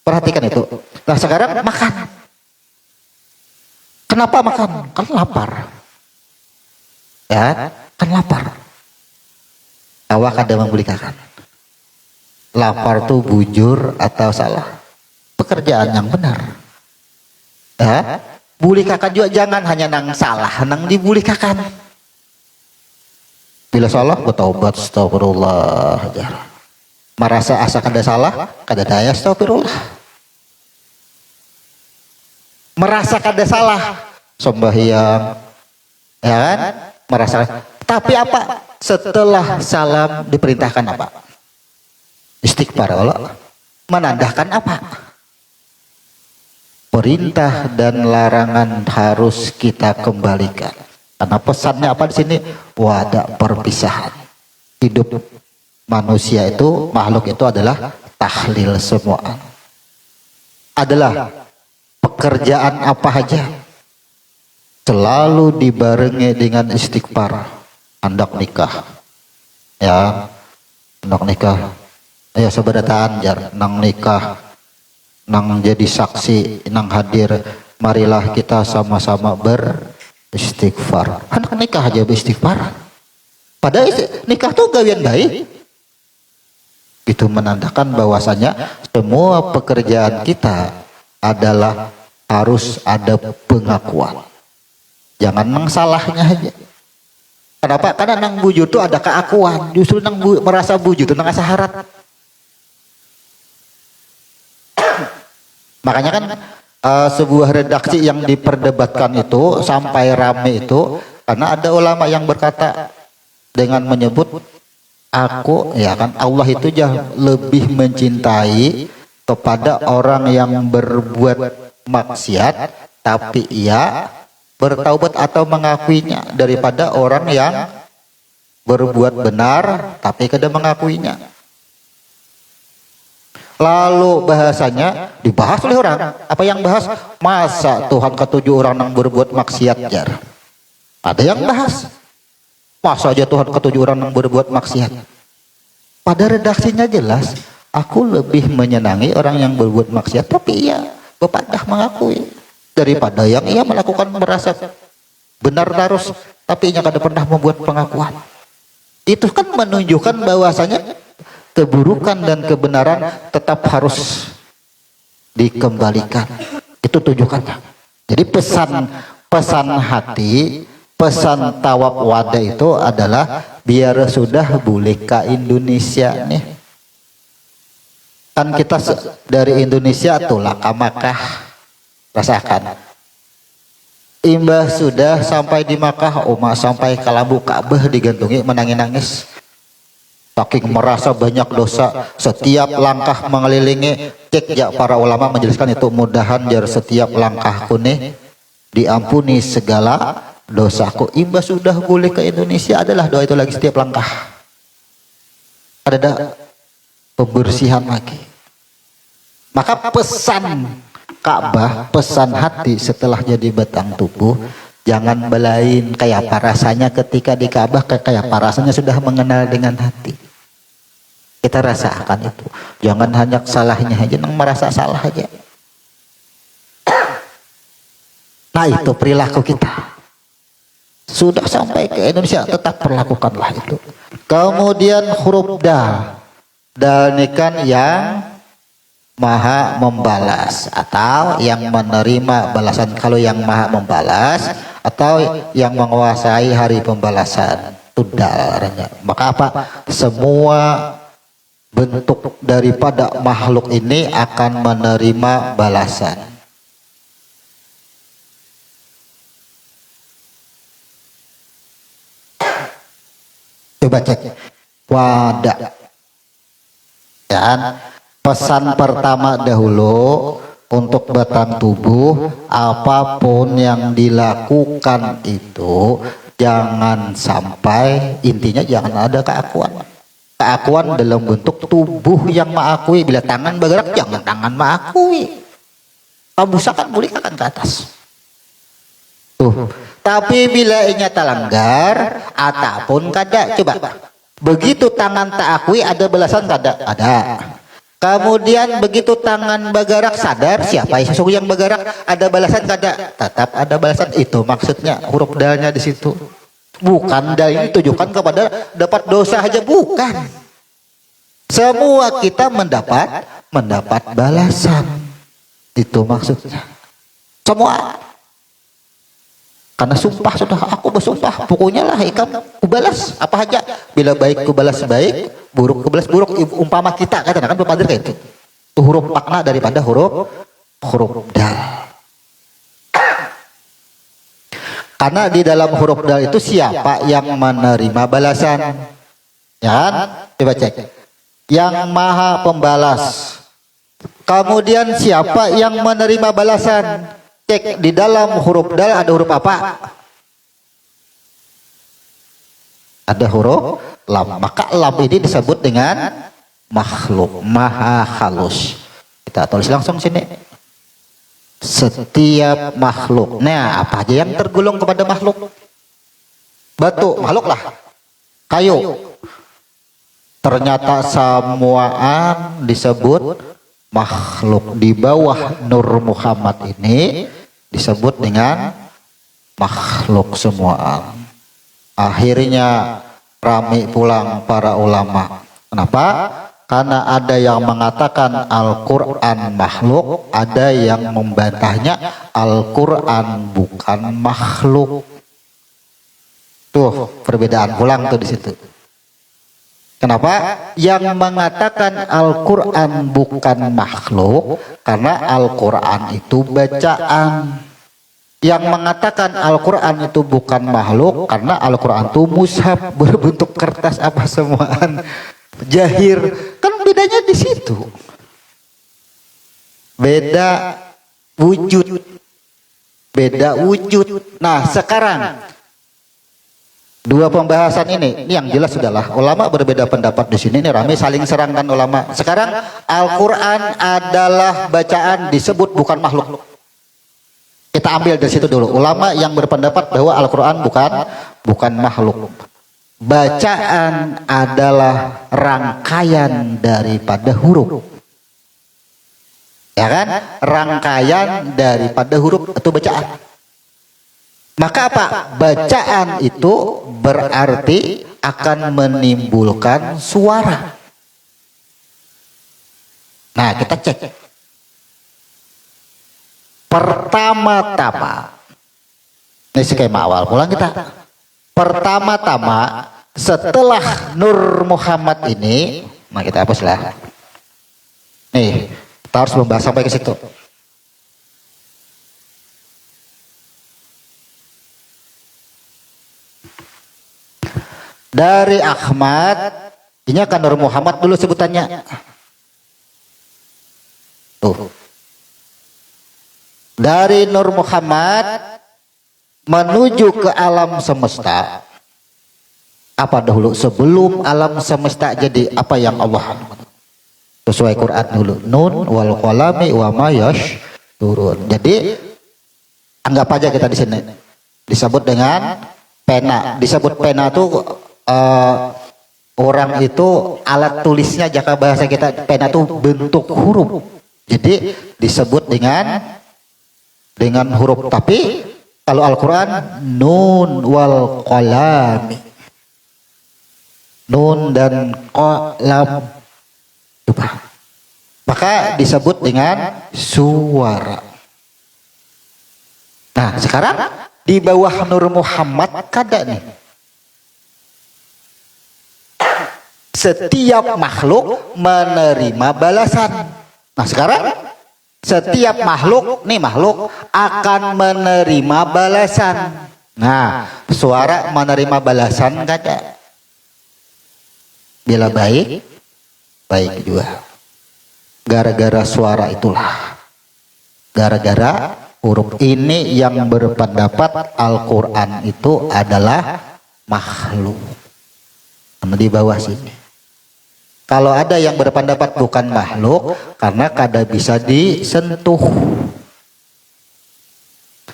Perhatikan itu. Nah sekarang makan. Kenapa makan? Kan lapar. Ya, kan lapar. Awak ada membelikan. Lapar tuh bujur atau salah? Pekerjaan yang benar. Ya, Bully kakan juga jangan hanya nang salah, nang dibully kakan. Bila salah bertaubat, astagfirullah. Merasa asa kada salah, kada daya, astagfirullah. Merasa kada salah, sembahyang, ya kan? Merasa. Tapi apa? Setelah salam diperintahkan apa? Istighfar Allah. Menandakan apa? Perintah dan larangan harus kita kembalikan. Karena pesannya apa di sini? Wadah perpisahan. Hidup manusia itu, makhluk itu adalah tahlil semua. Adalah pekerjaan apa aja selalu dibarengi dengan istighfar. Hendak nikah, ya, hendak nikah, ya seberataan jar, nang nikah, nang jadi saksi, nang hadir, marilah kita sama-sama beristighfar. Hendak nikah aja beristighfar. Padahal nikah tuh gawian baik. Itu menandakan bahwasanya semua pekerjaan kita adalah harus ada pengakuan. Jangan nang salahnya aja. Kenapa? Karena nang bujur itu ada keakuan. Justru nang merasa bujur itu nang asa harat. Makanya kan sebuah redaksi yang diperdebatkan itu sampai rame itu karena ada ulama yang berkata dengan menyebut aku, ya kan, Allah itu lebih mencintai kepada orang yang berbuat maksiat tapi ia bertaubat atau mengakuinya daripada orang yang berbuat benar tapi kada mengakuinya. Lalu bahasanya dibahas oleh orang. Apa yang bahas? Masa Tuhan ketujuh orang yang berbuat maksiat jar? Ada yang bahas. Masa aja Tuhan ketujuh orang yang berbuat maksiat? Pada redaksinya jelas, aku lebih menyenangi orang yang berbuat maksiat tapi ia bepadah mengakui daripada yang ia melakukan merasa benar terus tapi ia kada pernah membuat pengakuan. Itu kan menunjukkan bahwasanya keburukan dan kebenaran tetap harus dikembalikan. Itu tujuannya. Jadi pesan hati, pesan tawab wadah itu adalah biar sudah boleh ke Indonesia nih. Kan kita dari Indonesia tulah ke Makkah. Rasakan. Imbah sudah sampai di Makkah, Umar sampai ke lambu Ka'bah digantungi menangis-nangis. Saking merasa banyak dosa, setiap langkah mengelilingi, cek ya para ulama menjelaskan itu mudahan jar setiap langkahku nih diampuni segala dosaku. Imbah sudah boleh ke Indonesia adalah doa itu lagi setiap langkah. Ada pembersihan lagi. Maka pesan Ka'bah, pesan hati setelah jadi batang tubuh, jangan belain kayak apa rasanya ketika di Ka'bah, kayak apa rasanya sudah mengenal dengan hati. Kita rasakan itu. Jangan hanya salahnya aja, nang merasa salah aja. Nah itu perilaku kita. Sudah sampai ke Indonesia, tetap perlakukanlah itu. Kemudian huruf dal. Dal ini kan yang maha membalas atau yang menerima balasan. Kalau yang maha membalas atau yang menguasai hari pembalasan itu dal. Maka apa? Semua bentuk daripada makhluk ini akan menerima balasan. Coba cek wadah. Dan pesan pertama dahulu untuk batang tubuh, apapun yang dilakukan itu jangan sampai, intinya jangan ada keakuan. Keakuan dalam bentuk tubuh yang mengakui. Bila tangan bergerak, jangan tangan mengakui. Pamusakan boleh akan ke atas. Tuh. Tapi bila inya terlanggar, ataupun kada, coba. Begitu tangan tak akui, ada balasan kada? Ada. Kemudian begitu tangan bergerak, sadar siapa yang bergerak, ada balasan kada? Tetap ada balasan. Itu maksudnya huruf dalnya di situ. Bukan dal ini tujukan kepada dapat dosa aja, bukan. Semua kita mendapat balasan. Itu maksudnya. Semua. Karena sumpah sudah, aku bersumpah pokoknya lah ikam kubalas apa aja, bila baik kubalas baik, buruk kubalas buruk. Umpama kita kata kan berpadir kayak itu huruf makna daripada huruf dal. Karena di dalam huruf dal itu siapa yang menerima balasan, ya kan? Coba cek, yang maha pembalas. Kemudian siapa yang menerima balasan? Cek di dalam huruf dal ada huruf apa? Ada huruf lam. Maka lam ini disebut dengan makhluk, maha halus. Kita tulis langsung sini. Setiap makhluk. Nah, apa aja yang tergolong kepada makhluk? Batu, makhluk lah. Kayu. Ternyata semuaan disebut makhluk. Di bawah Nur Muhammad ini disebut dengan makhluk semua. Akhirnya ramai pulang para ulama. Kenapa? Karena ada yang mengatakan Al-Quran makhluk, ada yang membantahnya Al-Quran bukan makhluk. Tuh perbedaan pulang tuh di situ. Kenapa? Yang mengatakan Al-Quran bukan makhluk karena Al-Quran itu bacaan. Yang mengatakan Al-Quran itu bukan makhluk karena Al-Quran itu mushaf, berbentuk kertas apa semuaan, jahir. Kan bedanya di situ. Beda wujud. Beda wujud. Nah sekarang dua pembahasan ini yang jelas sudahlah ulama berbeda pendapat di sini, ini ramai saling serangkan ulama. Sekarang Al-Quran adalah bacaan disebut bukan makhluk. Kita ambil dari situ dulu. Ulama yang berpendapat bahwa Al-Quran bukan makhluk. Bacaan adalah rangkaian daripada huruf. Ya kan? Rangkaian daripada huruf itu bacaan. Maka apa? Bacaan itu berarti akan menimbulkan suara. Nah, kita cek. Pertama-tama, ini skema awal pulang kita. Pertama-tama setelah Nur Muhammad ini, nah kita hapuslah. Nih, kita harus membahas sampai ke situ. Dari Ahmad, ini kan Nur Muhammad dulu sebutannya. Tuh. Dari Nur Muhammad menuju ke alam semesta. Apa dahulu sebelum alam semesta jadi apa yang Allah sesuai Quran dulu. Nun wal qalami wa ma yasturun. Jadi anggap aja kita di sini disebut dengan pena. Disebut pena tuh orang itu alat tulisnya, jika bahasa kita pena itu bentuk huruf, jadi disebut dengan huruf. Tapi kalau Al-Quran nun wal qalam, nun dan qalam, maka disebut dengan suara. Nah sekarang di bawah Nur Muhammad kada nih. Setiap makhluk menerima balasan. Nah sekarang setiap makhluk akan menerima balasan. Nah suara menerima balasan kada. Bila baik juga. Gara-gara suara itulah, gara-gara huruf ini yang berpendapat Al-Quran itu adalah makhluk. Di bawah sini. Kalau ada yang berpendapat bukan makhluk karena kada bisa disentuh.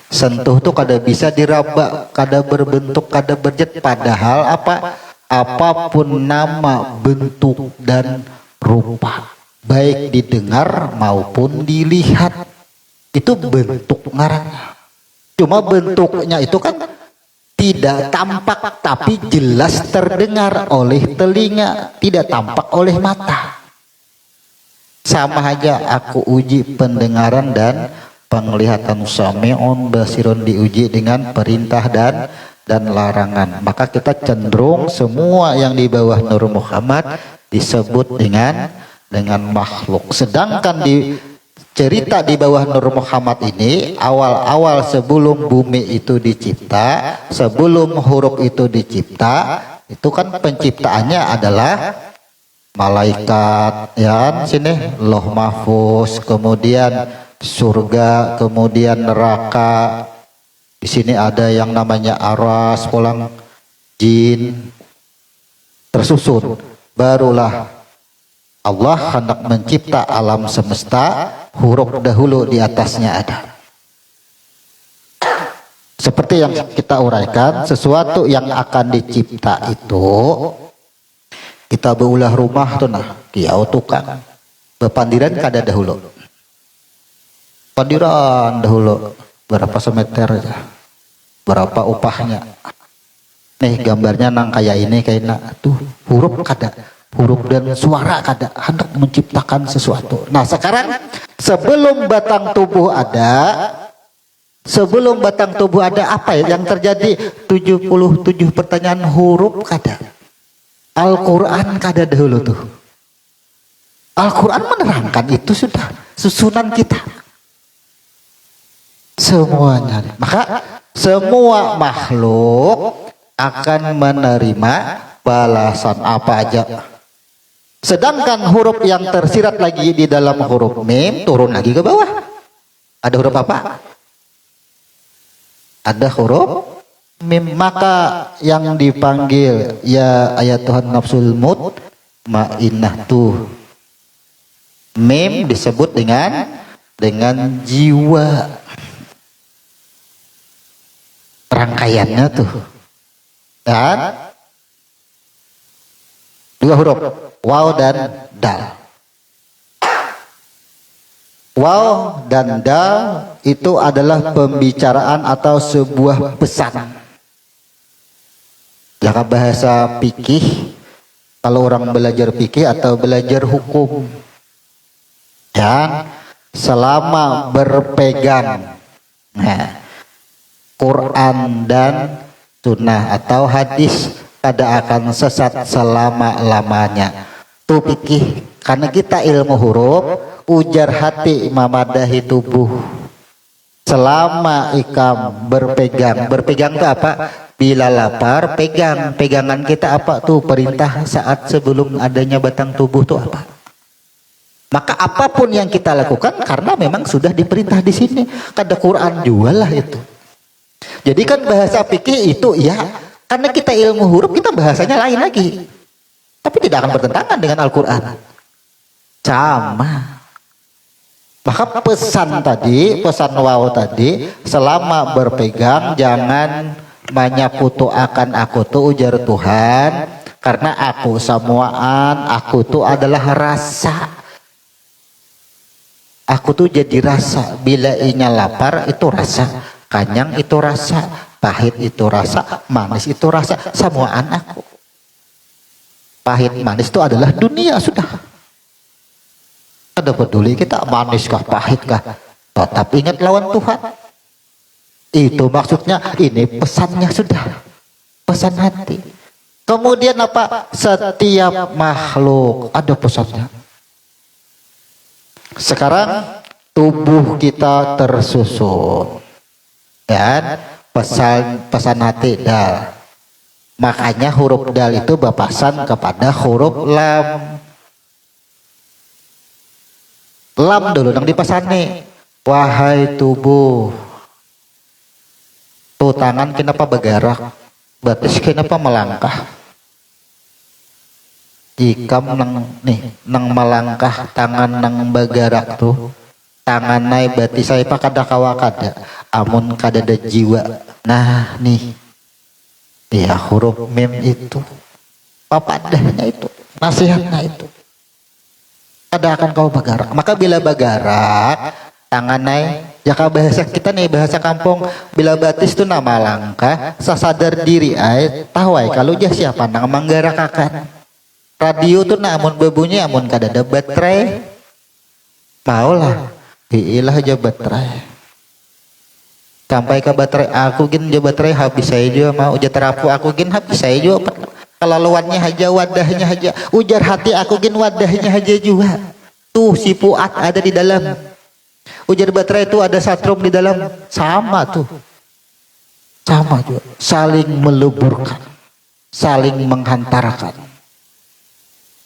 Sentuh tuh kada bisa diraba, kada berbentuk, kada berjet. Padahal apa? Apapun nama, bentuk dan rupa, baik didengar maupun dilihat, itu bentuk ngarannya. Cuma bentuknya itu kan tidak tampak tapi jelas terdengar oleh telinga, tidak tampak oleh mata. Sama aja aku uji pendengaran dan penglihatan, sami'un basirun, diuji dengan perintah dan larangan. Maka kita cenderung semua yang di bawah Nur Muhammad disebut dengan makhluk. Sedangkan di cerita di bawah Nur Muhammad ini, awal-awal sebelum bumi itu dicipta, sebelum huruf itu dicipta, itu kan penciptaannya adalah malaikat, ya sini Loh Mahfuz, kemudian surga, kemudian neraka. Di sini ada yang namanya aras, pulang jin, tersusun. Barulah Allah hendak mencipta alam semesta, huruf dahulu di atasnya ada. Seperti yang kita uraikan, sesuatu yang akan dicipta itu, kita beulah rumah tuh nah, kiau tukang. Bepandiran kada dahulu. Pandiran dahulu. Berapa semeter aja, berapa upahnya. Nih gambarnya nang kayak ini, kayak tuh huruf kada, huruf dan suara kada, hendak menciptakan sesuatu. Nah sekarang sebelum batang tubuh ada, apa ya yang terjadi? 77 pertanyaan huruf kada. Al-Quran kada dahulu tuh. Al-Quran menerangkan itu sudah susunan kita. Semuanya. Maka semua makhluk akan menerima balasan apa aja. Sedangkan huruf yang tersirat lagi di dalam huruf mim turun lagi ke bawah. Ada huruf apa? Ada huruf mim. Maka yang dipanggil ya ayat Tuhan nafsul mutmainnah tuh, mim disebut dengan jiwa. Rangkaiannya tuh, dan dua huruf waw dan dal. Waw dan dal itu adalah pembicaraan atau sebuah pesan. Jika bahasa fikih, kalau orang belajar fikih atau belajar hukum, yang selama berpegang Quran dan sunnah atau hadis, kada akan sesat selama-lamanya. Tuh fikih, karena kita ilmu huruf, ujar hati mamadahi tubuh. Selama ikam berpegang itu apa? Bila lapar, pegangan kita apa tuh? Perintah saat sebelum adanya batang tubuh tuh apa? Maka apapun yang kita lakukan karena memang sudah diperintah di sini. Kada Quran jualah itu. Jadi kan bahasa fikih itu ya, karena kita ilmu huruf, kita bahasanya lain lagi. Tapi tidak akan bertentangan dengan Al-Quran. Sama. Maka pesan waw tadi, selama berpegang jangan menyaputu akan aku tuh, ujar Tuhan, karena aku samuaan, aku tuh adalah rasa. Aku tuh jadi rasa. Bila inya lapar itu rasa, kanyang itu rasa, pahit itu rasa, manis itu rasa. Samuaan aku. Pahit manis itu adalah dunia sudah. Ada peduli kita manis kah, pahit kah, tetap ingat lawan Tuhan. Itu maksudnya, ini pesannya sudah, pesan hati. Kemudian apa? Setiap makhluk ada pesannya. Sekarang tubuh kita tersusun dan pesan hati dal. Makanya huruf dal itu berpasan kepada huruf lam. Lam dulu yang dipasani. Wahai tubuh, tuh tangan kenapa bergerak, batis kenapa melangkah. Ikam nang melangkah, tangan nang bergerak tuh, tangan naik batis saya pak kada kawa kada, amun kada ada jiwa. Nah nih, ya huruf mim itu, papadahnya itu, nasihatnya itu. Kada akan kau bergerak. Maka bila bergerak, tangan naik. Jaka bahasa kita nih, bahasa kampung, bila batis itu nama langkah, sasadar diri ay, tahu ay kalau jah siapa nang menggerakkan. Radio tuh namun berbunyi, amun kada ada baterai, maulah, hiilah aja baterai. sampai ke baterai aku gin je baterai habis saya juga mau ujar terapu aku gin habis saya juga kelaluannya aja wadahnya aja ujar hati aku gin wadahnya aja juga tuh si Fuad ada di dalam ujar baterai itu ada satrum di dalam sama tuh sama juga saling meleburkan saling menghantarkan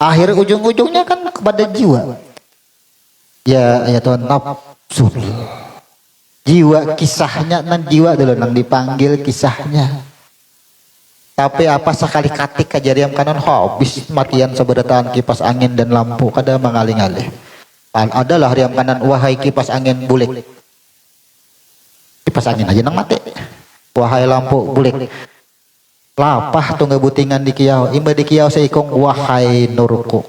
akhir ujung-ujungnya kan kepada jiwa ya Tuhan nafsu jiwa kisahnya nan jiwa dulu nang dipanggil kisahnya tapi apa sekali katik kajariam kanan habis matian seberetaan kipas angin dan lampu kada mengalih-alih adalah riam kanan wahai kipas angin bulik kipas angin aja nang mati wahai lampu bulik lapah tunggu butingan di kiau imba di kiau seikong wahai nurku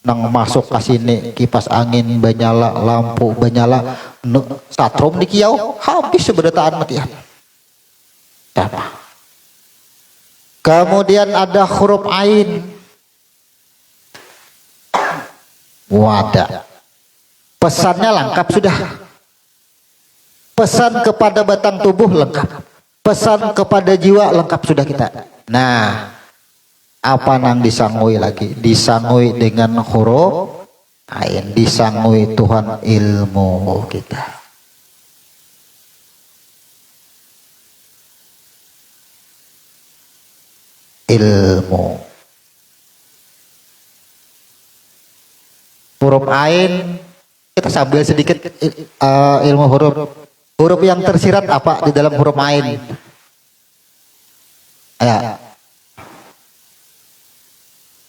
nang masuk ke sini kipas angin banyala lampu banyala satrum di kiau habis seberetaan matian apa kemudian ada huruf ain wadah pesannya lengkap sudah pesan kepada batang tubuh lengkap pesan kepada jiwa lengkap sudah kita nah apa nang disangui lagi disangui dengan huruf ain disangui Tuhan ilmu kita ilmu huruf ain kita sambil sedikit ilmu huruf yang tersirat apa di dalam huruf ain ya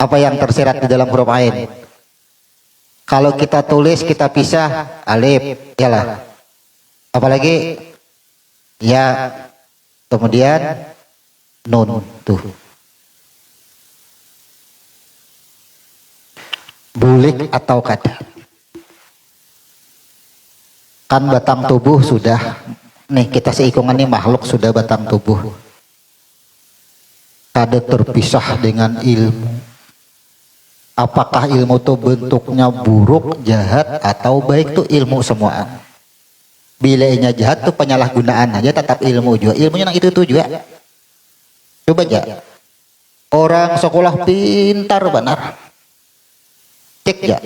apa yang tersirat di dalam huruf ain kalau kita tulis kita pisah alif yalah apalagi ya kemudian nun tuh bulik atau kada kan batang tubuh sudah nih kita seikungan nih makhluk sudah batang tubuh kada terpisah dengan ilmu apakah ilmu itu bentuknya buruk jahat atau baik tuh ilmu semuaan bilainya jahat tuh penyalahgunaan aja tetap ilmu juga ilmunya yang itu juga coba aja orang sekolah pintar benar cek ya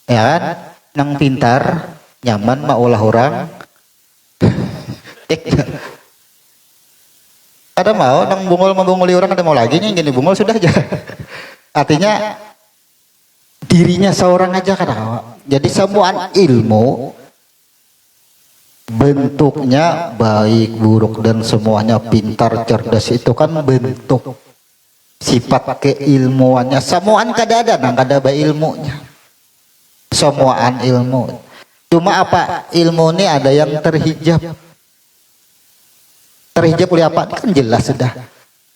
ya kan nang pintar nyaman maulah orang cek ya ada mau nang bungul orang ada mau lagi nih gini bungul sudah aja artinya dirinya seorang aja kan jadi semua ilmu bentuknya baik buruk dan semuanya pintar cerdas itu kan bentuk sifat keilmuannya semuaan kada ada nang kada ba ilmunya semuaan ilmu cuma apa ilmu ini ada yang terhijab oleh apa kan jelas sudah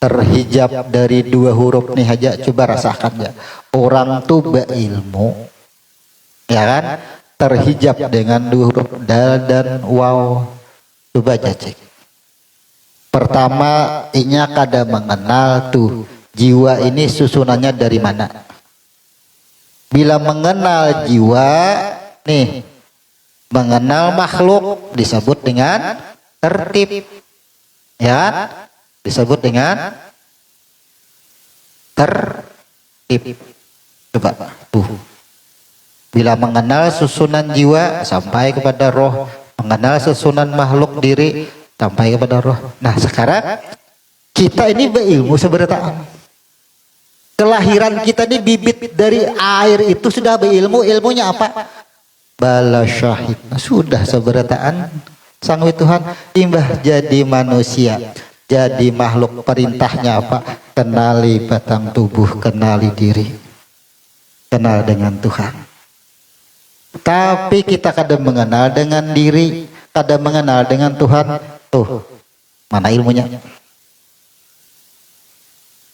terhijab dari dua huruf nih aja coba rasakan ya orang tuh berilmu ya kan terhijab dengan dua huruf dal dan waw coba aja cek pertama inya kada mengenal tuh jiwa ini susunannya dari mana bila mengenal jiwa nih mengenal makhluk disebut dengan tertib ya disebut dengan tertib coba bila mengenal susunan jiwa sampai kepada roh mengenal susunan makhluk diri sampai kepada roh nah sekarang kita ini berilmu sebenarnya kelahiran kita ini bibit dari air itu sudah berilmu ilmunya apa bala syahid sudah seberataan sangwi Tuhan timbah jadi manusia jadi makhluk perintahnya apa kenali batang tubuh kenali diri kenal dengan Tuhan tapi kita kadang mengenal dengan diri kadang mengenal dengan Tuhan tuh mana ilmunya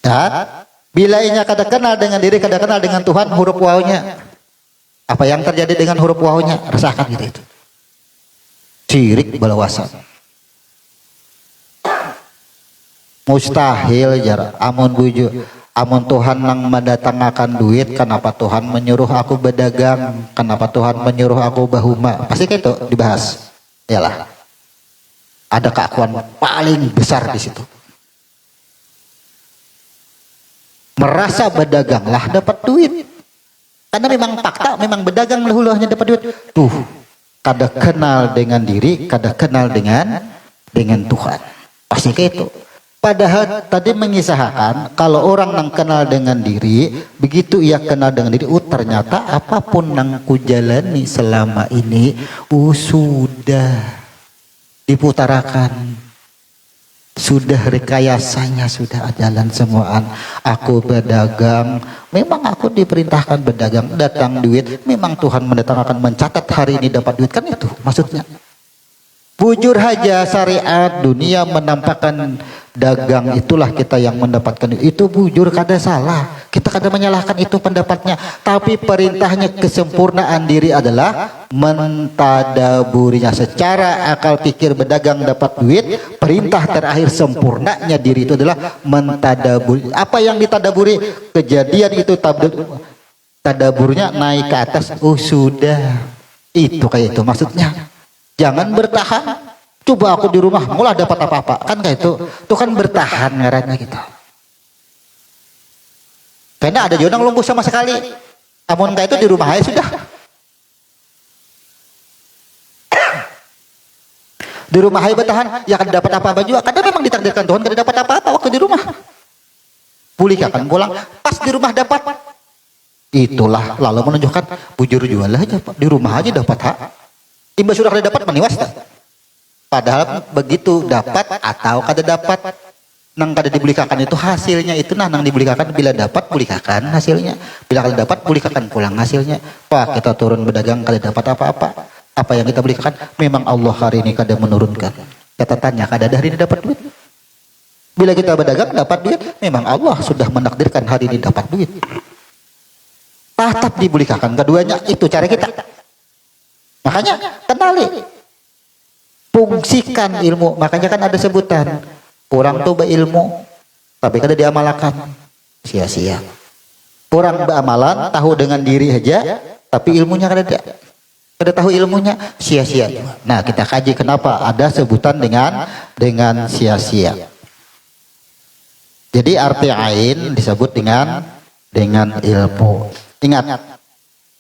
dan bila inya kadang kenal dengan diri kadang kenal dengan Tuhan huruf wawnya apa yang terjadi dengan huruf wawnya rasakan gitu itu syirik balawasan mustahil jar amun buju amun Tuhan nang mendatangkan duit kenapa Tuhan menyuruh aku berdagang kenapa Tuhan menyuruh aku bahuma pasti kayak itu dibahas yalah Ada keakuan paling besar di situ. Merasa berdaganglah dapat duit. Karena memang fakta, memang berdagang dahulu hanya dapat duit. Tuh, kada kenal dengan diri, kada kenal dengan Tuhan. Pasti kayak itu. Padahal tadi mengisahkan kalau orang yang kenal dengan diri, begitu ia kenal dengan diri, ternyata apapun yang kujalani selama ini, sudah diputarakan, sudah rekayasanya, sudah jalan semuaan. Aku berdagang, memang aku diperintahkan berdagang, datang duit, memang Tuhan mendatangkan mencatat hari ini dapat duit, kan itu maksudnya. Bujur saja syariat dunia menampakkan dagang itulah kita yang mendapatkan itu, bujur kada salah, kita kada menyalahkan itu pendapatnya, tapi perintahnya kesempurnaan diri adalah mentadaburinya secara akal pikir. Berdagang dapat duit, perintah terakhir sempurnanya diri itu adalah mentadaburi. Apa yang ditadaburi? Kejadian itu tadaburnya naik ke atas, sudah itu kayak itu maksudnya. Jangan bertahan. Coba aku di rumah mulai dapat apa-apa, kan kayak itu kan bertahan ngarannya gitu. Karena ada juga yang lumpuh sama sekali. Namun kayak itu di rumah aja sudah. Di rumah aja bertahan, ya kan dapat apa-apa juga. Karena memang ditakdirkan Tuhan kan dapat apa-apa waktu di rumah. Pulih akan pulang, pas di rumah dapat. Itulah lalu menunjukkan bujur jual aja Pak. Di rumah aja dapat hak. Imbas sudah kada dapat maniwas tak? Padahal begitu dapat atau kada dapat, nang kada dibelikakan itu hasilnya itu nang dibelikakan, bila dapat belikakan hasilnya, bila kada dapat belikakan pulang hasilnya. Pak, kita turun berdagang kada dapat apa-apa. Apa yang kita belikakan memang Allah hari ini kada menurunkan. Kita tanya kada hari ini dapat duit. Bila kita berdagang dapat duit, memang Allah sudah menakdirkan hari ini dapat duit. Tetap dibelikakan keduanya, itu cara kita. Makanya kenali, fungsikan ilmu. Makanya kan ada sebutan orang tuh berilmu tapi kada diamalkan, sia-sia. Orang beramalan tahu dengan diri aja tapi ilmunya kada tahu ilmunya, sia-sia. Nah kita kaji kenapa ada sebutan dengan sia-sia. Jadi arti ain disebut dengan ilmu. Ingat,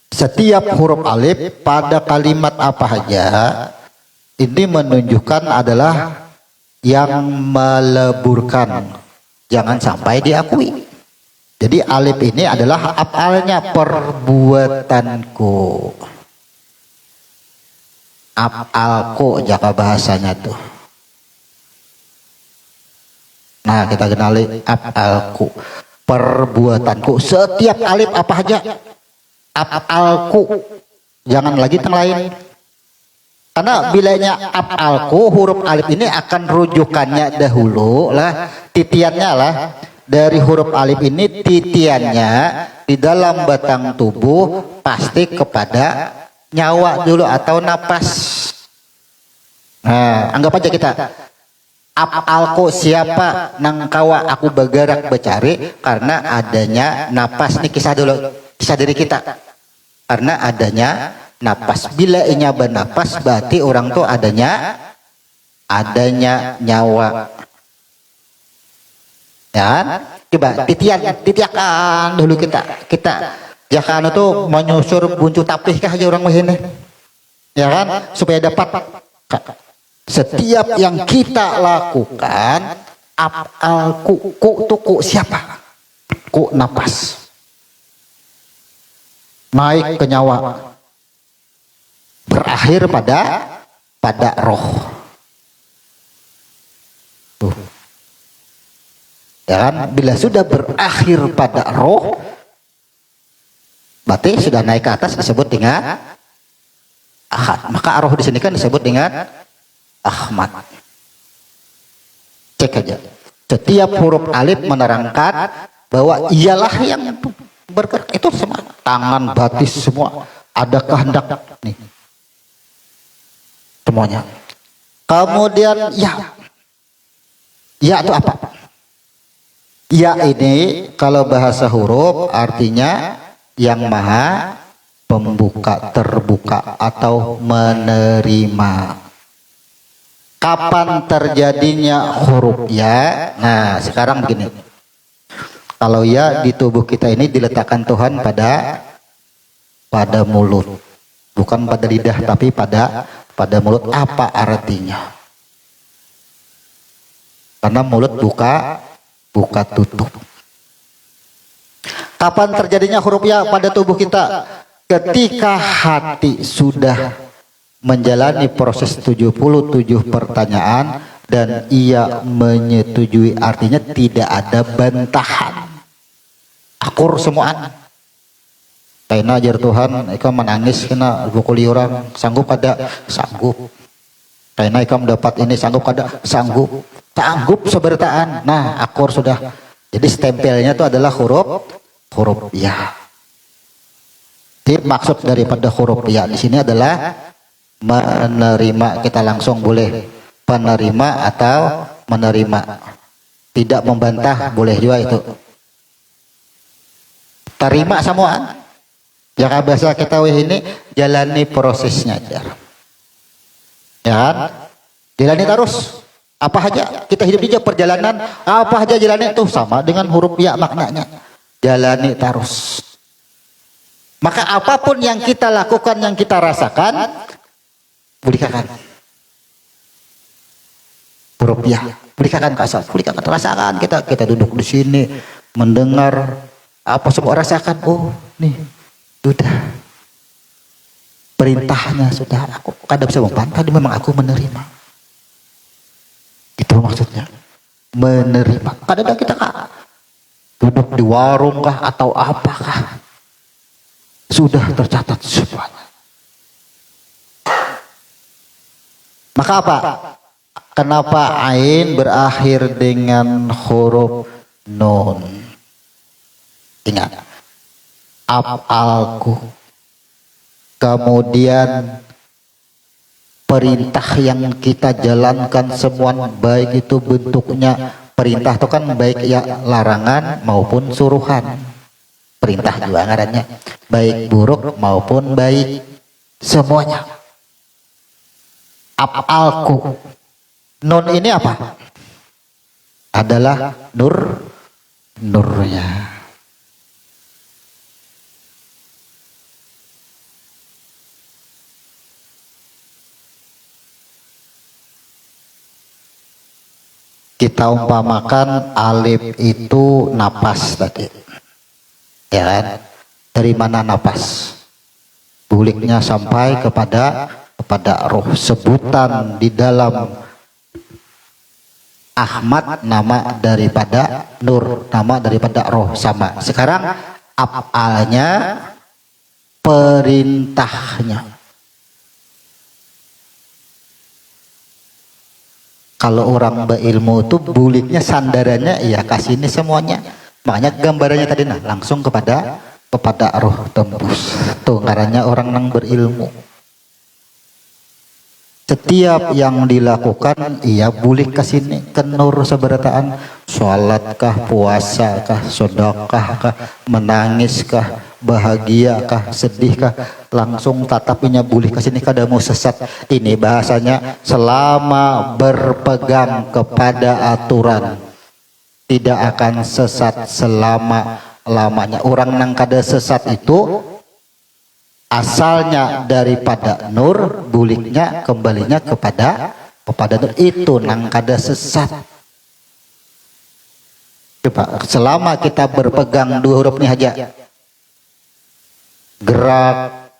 setiap huruf alif pada kalimat apa saja ini menunjukkan adalah yang meleburkan, jangan sampai diakui. Jadi alif ini adalah afalnya, perbuatanku, afalku jaka bahasanya tuh. Nah kita kenali afalku, perbuatanku. Setiap alif apa saja afalku, jangan lagi yang lain. Karena bilanya afalku, huruf alif ini akan rujukannya dahulu lah, titiannya lah. Dari huruf alif ini titiannya di dalam batang tubuh pasti kepada nyawa dulu atau napas. Nah, anggap aja kita afalku, siapa nang kawa aku bergerak bercari, karena adanya napas. Nih kisah dulu, kisah diri kita. Karena adanya napas. Bila inya bernapas berarti orang tuh adanya nyawa. Ya, coba titiakan dulu kita jangan itu menyusur buncu tapih kah aja orang ini, ya kan, supaya dapat. Setiap yang kita lakukan afalku, ku siapa? Ku napas. Naik ke nyawa, berakhir pada roh. Ya kan? Bila sudah berakhir pada roh, berarti sudah naik ke atas, disebut dengan ahad. Maka roh di sini kan disebut dengan Ahmad. Cek aja. Setiap huruf alif menerangkan bahwa ialah yang bergerak, itu semua tangan, batis, semua ada kehendak nih, semuanya. Kemudian ya itu apa? Ya ini kalau bahasa huruf artinya yang maha pembuka, terbuka atau menerima. Kapan terjadinya huruf ya? Nah, sekarang begini. Kalau ya di tubuh kita ini diletakkan Tuhan pada mulut. Bukan pada lidah tapi pada mulut. Apa artinya? Karena mulut buka tutup. Kapan terjadinya huruf ya pada tubuh kita? Ketika hati sudah menjalani proses 77 pertanyaan dan ia menyetujui, artinya tidak ada bantahan, akur semuaan. Kaina ajar Tuhan, ika menangis kena bukuli orang, sanggup ada, sanggup. Kaina ika mendapat ini, sanggup ada, sanggup. Sanggup sebertaan, nah akur sudah. Jadi stempelnya itu adalah huruf ya. Jadi maksud daripada huruf ya di sini adalah menerima. Kita langsung boleh penerima atau menerima, tidak membantah boleh juga itu. Terima semua ya, bahasa kita ini jalani prosesnya aja ya kan, jalani terus apa aja kita hidup di perjalanan, apa aja jalani itu sama dengan huruf ya maknanya, jalani terus. Maka apapun yang kita lakukan, yang kita rasakan, berikan huruf ya, berikan kasar, berikan rasakan. Kita duduk di sini mendengar apa semua rasakan. Oh nih sudah perintahnya sudah, aku kadang bisa membantah, memang aku menerima. Itu maksudnya menerima. Kadang kita duduk di warung kah atau apakah sudah tercatat semuanya. Maka apa? Kenapa ain berakhir dengan huruf nun? Ingat, af'alku. Kemudian perintah yang kita jalankan semua, baik itu bentuknya perintah itu kan baik ya larangan maupun suruhan. Perintah juga ngarannya, baik buruk maupun baik, semuanya. Af'alku. Nun ini apa? Adalah nurnya. Kita umpamakan alif itu napas tadi. Ya kan? Dari mana napas? Buliknya sampai kepada roh. Sebutan di dalam Ahmad nama daripada nur, nama daripada roh sama. Sekarang af'alnya, perintahnya. Kalau orang berilmu itu buliknya sandarannya ya kasih ini semuanya. Makanya gambarannya tadi langsung kepada roh tembus. Tuh ngarannya orang yang berilmu. Setiap yang dilakukan ia bulik ke sini, ke nur seberataan. Sholatkah, puasakah, sedekahkah, menangiskah, bahagiakah, sedihkah, langsung tatapinya bulik ke sini. Kada mau sesat. Ini bahasanya selama berpegang kepada aturan tidak akan sesat selama-lamanya. Orang nang kada sesat itu asalnya daripada nur, buliknya kembalinya kepada nur. Itu nang kada sesat. Coba selama kita berpegang dua huruf ini aja, gerak,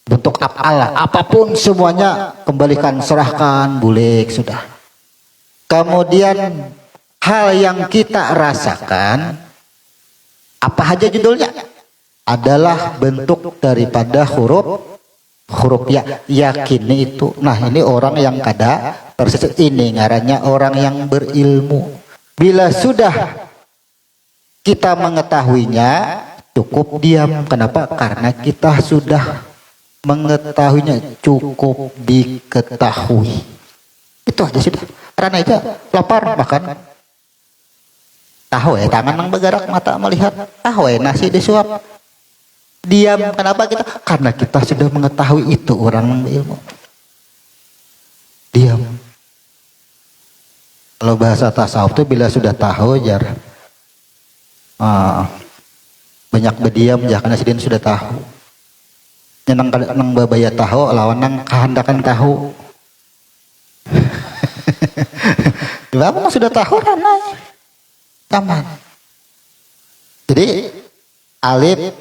bentuk af'al, apapun semuanya kembalikan, serahkan, bulik sudah. Kemudian hal yang kita rasakan apa aja judulnya adalah bentuk daripada huruf ya, yakini itu. Nah ini orang yang kada tersesat, ini ngarannya orang yang berilmu. Bila sudah kita mengetahuinya, cukup diam. Kenapa? Karena kita sudah mengetahuinya, cukup diketahui. Itu aja sudah. Karena itu lapar makan, tahu ya tangan yang bergerak, mata melihat, tahu ya nasi disuap, diam. Kenapa kita? Karena kita sudah mengetahui itu orang yang berilmu. Diam. Kalau bahasa tasawuf itu bila sudah tahu jar banyak berdiam jangan sidin sudah tahu. Nyenang nang babaya tahu lawan nang kehendakan tahu. Bapak sudah tahu rananya. Taman. Jadi alif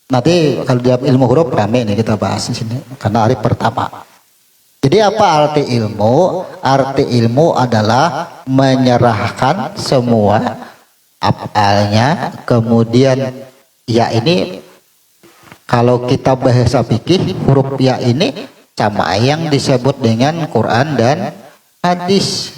nanti kalau dalam ilmu huruf rame nih kita bahas di sini karena alif pertama. Jadi apa arti ilmu? Arti ilmu adalah menyerahkan semua afalnya, kemudian ya ini kalau kita bahasa fikih huruf ya ini sama yang disebut dengan Quran dan hadis.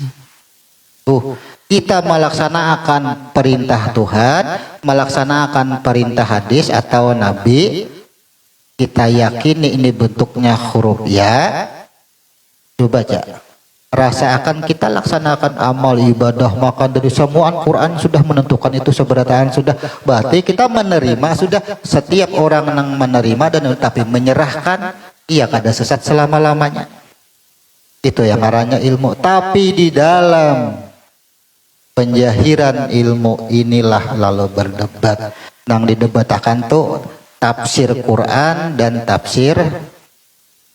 Tuh, kita melaksanakan perintah Tuhan, melaksanakan perintah hadis atau Nabi, kita yakini ini bentuknya huruf ya. Coba aja, rasakan kita laksanakan amal ibadah, makan dari semua Quran sudah menentukan itu seberataan sudah. Berarti kita menerima sudah, setiap orang yang menerima dan tapi menyerahkan, iya kada sesat selama-lamanya. Itu yang arahnya ilmu. Tapi di dalam penjahiran ilmu inilah lalu berdebat. Nang didebatkan tuh tafsir Quran dan tafsir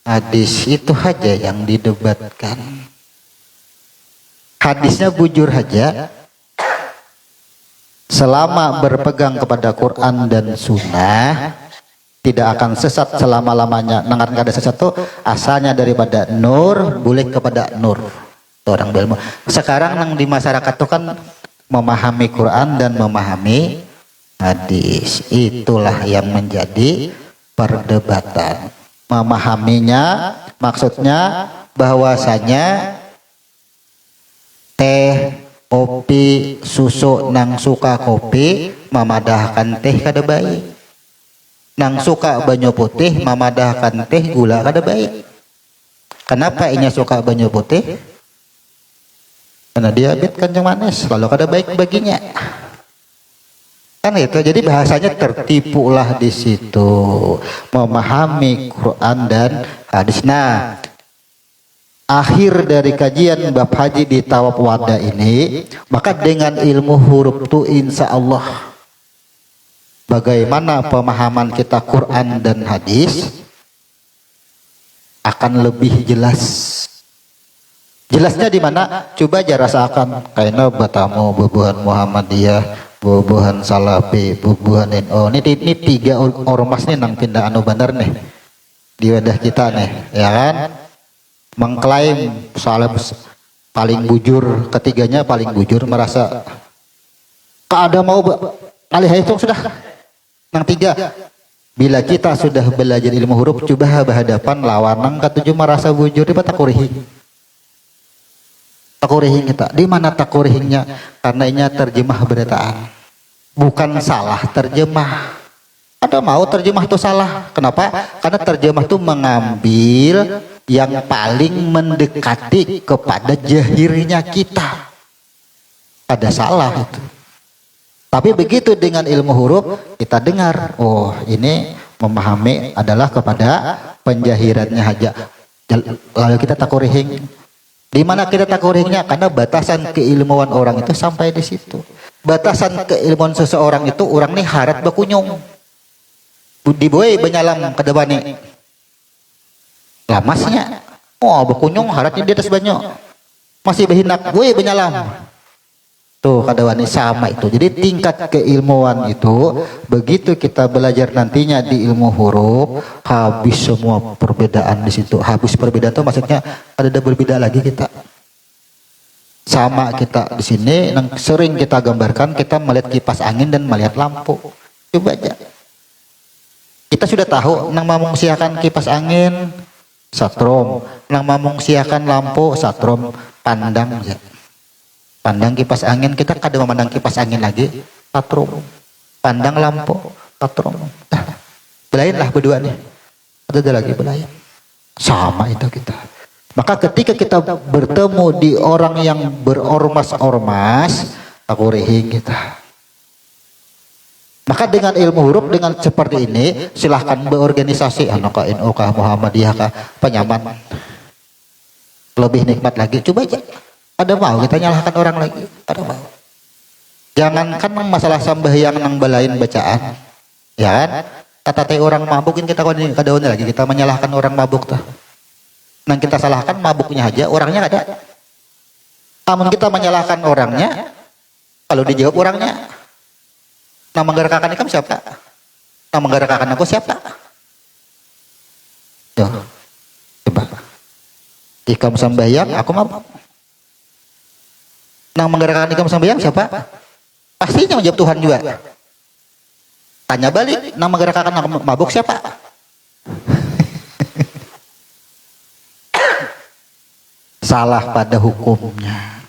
hadis, itu aja yang didebatkan. Hadisnya bujur aja, selama berpegang kepada Quran dan Sunnah tidak akan sesat selama-lamanya. Nang kada sesat tuh asalnya daripada nur boleh kepada nur. Orang berilmu. Sekarang yang di masyarakat itu kan memahami Quran dan memahami hadis. Itulah yang menjadi perdebatan. Memahaminya maksudnya bahwasanya teh, kopi, susu nang suka kopi memadahkan teh kada baik. Nang suka banyu putih memadahkan teh gula kada baik. Kenapa inya suka banyu putih? Karena diabetes kencing manis, lalu kada baik baginya. Kan itu, jadi bahasanya tertipulah di situ. Memahami Quran dan hadis. Nah, akhir dari kajian bab haji di Tawaf Wada ini, maka dengan ilmu huruf itu insya Allah bagaimana pemahaman kita Quran dan hadis akan lebih jelas. Jelasnya di mana? Coba aja rasakan. Kayaknya batamu bubuhan Muhammadiyah, bubuhan Salafi, bubuhan NU. Ini tiga ormas nih nang pindah anu bener nih di wadah kita nih, ya kan? Mengklaim salaf paling bujur, ketiganya paling bujur, merasa kada mau alih itu sudah. Nang tiga, bila kita sudah belajar ilmu huruf, coba berhadapan lawan nang ketujuh merasa bujur di batakurihi. Takurihing kita, di mana takurihingnya? Karena ini terjemah beritaan, bukan salah terjemah. Ada mau terjemah itu salah? Kenapa? Karena terjemah itu mengambil yang paling mendekati kepada jahirnya kita. Ada salah itu. Tapi begitu dengan ilmu huruf kita dengar, oh ini memahami adalah kepada penjahirannya aja. Lalu kita takurihing. Di mana kita takurihnya? Karena batasan keilmuan orang itu sampai di situ. Batasan keilmuan seseorang itu orang nih harat bakunyung. Di boy benyalam ke depan nih. Lamasnya. Oh bakunyung haratnya di atas banyak. Masih behinak boy benyalam. Tuh kadawani sama itu. Jadi tingkat keilmuan itu begitu kita belajar nantinya di ilmu huruf habis semua perbedaan di situ. Habis perbedaan itu maksudnya ada berbeda lagi kita. Sama kita di sini yang sering kita gambarkan kita melihat kipas angin dan melihat lampu. Coba aja. Kita sudah tahu nang mamungsiakan kipas angin satrom, nang mamungsiakan lampu satrom pandang ya. Pandang kipas angin, kita kadang memandang kipas angin lagi patrum, pandang lampu patrum, belain lah berdua nih, ada lagi belain, sama itu kita. Maka ketika kita bertemu di orang yang berormas-ormas, takurihing kita. Maka dengan ilmu huruf dengan seperti ini silahkan berorganisasi, anak NU kah Muhammadiyah kah penyaman, lebih nikmat lagi. Coba aja. Ada mau kita nyalahkan orang lagi, ada mau. Jangankan masalah sembahyang nang balain bacaan, ya kan? Kata teh orang mabukin kita kadaun lagi kita menyalahkan orang mabuk tuh. Nang kita salahkan mabuknya aja, orangnya ada. Namun kita menyalahkan orangnya, kalau dijawab orangnya, nama menggerakkan ikam siapa? Nama menggerakkan aku siapa? Yo, coba. Ikam sembahyang, aku mabuk. Nama menggerakkan ikam sembahyang siapa? Pastinya menjawab Tuhan juga. Tanya balik, nama menggerakkan aku mabuk siapa? Salah pada hukumnya,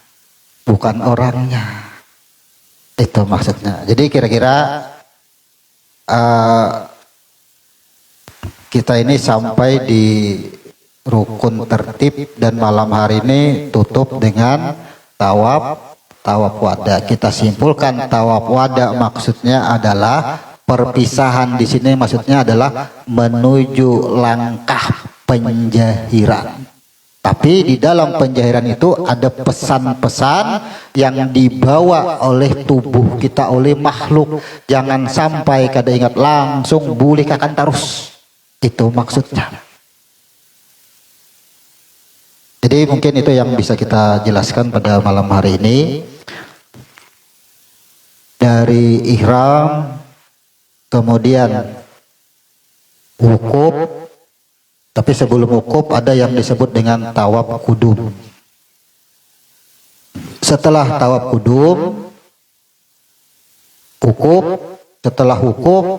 bukan orangnya. Itu maksudnya. Jadi kira-kira kita ini sampai di rukun tertib dan malam hari ini tutup dengan tawaf wada. Kita simpulkan tawaf wada maksudnya adalah perpisahan. Di sini maksudnya adalah menuju langkah penjahiran. Tapi di dalam penjahiran itu ada pesan-pesan yang dibawa oleh tubuh kita, oleh makhluk. Jangan sampai kada ingat langsung bulik akan terus. Itu maksudnya. Jadi mungkin itu yang bisa kita jelaskan pada malam hari ini. Dari ihram, kemudian wukuf. Tapi sebelum wukuf ada yang disebut dengan tawaf kudum. Setelah tawaf kudum, wukuf. Setelah wukuf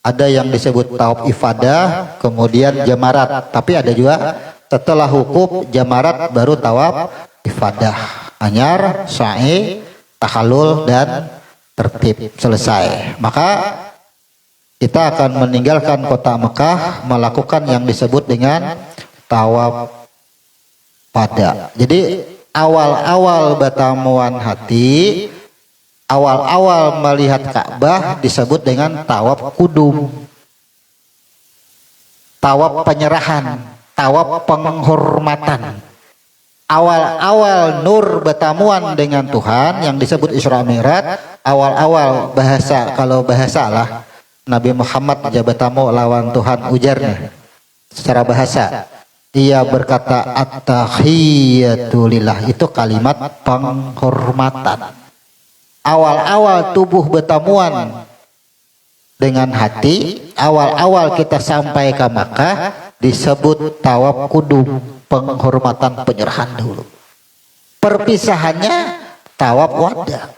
ada yang disebut tawaf ifadah, kemudian jamarat. Tapi ada juga setelah wukuf jamarat baru tawaf ifadah. Anyar, sa'i, tahallul dan tertib selesai. Maka kita akan meninggalkan kota Mekah melakukan yang disebut dengan tawaf wada. Jadi awal-awal batamuan hati, awal-awal melihat Ka'bah disebut dengan tawaf kudum. Tawaf penyerahan, tawaf penghormatan. Awal-awal nur batamuan dengan Tuhan yang disebut Isra Mi'raj, awal-awal bahasa, kalau bahasa lah Nabi Muhammad jabatamu lawan Tuhan ujarnya secara bahasa. Ia berkata at-tahiyatu lillah, itu kalimat penghormatan. Awal-awal tubuh bertamuan dengan hati, awal-awal kita sampai ke Makkah disebut tawaf kudum, penghormatan penyerahan dulu. Perpisahannya tawaf wada.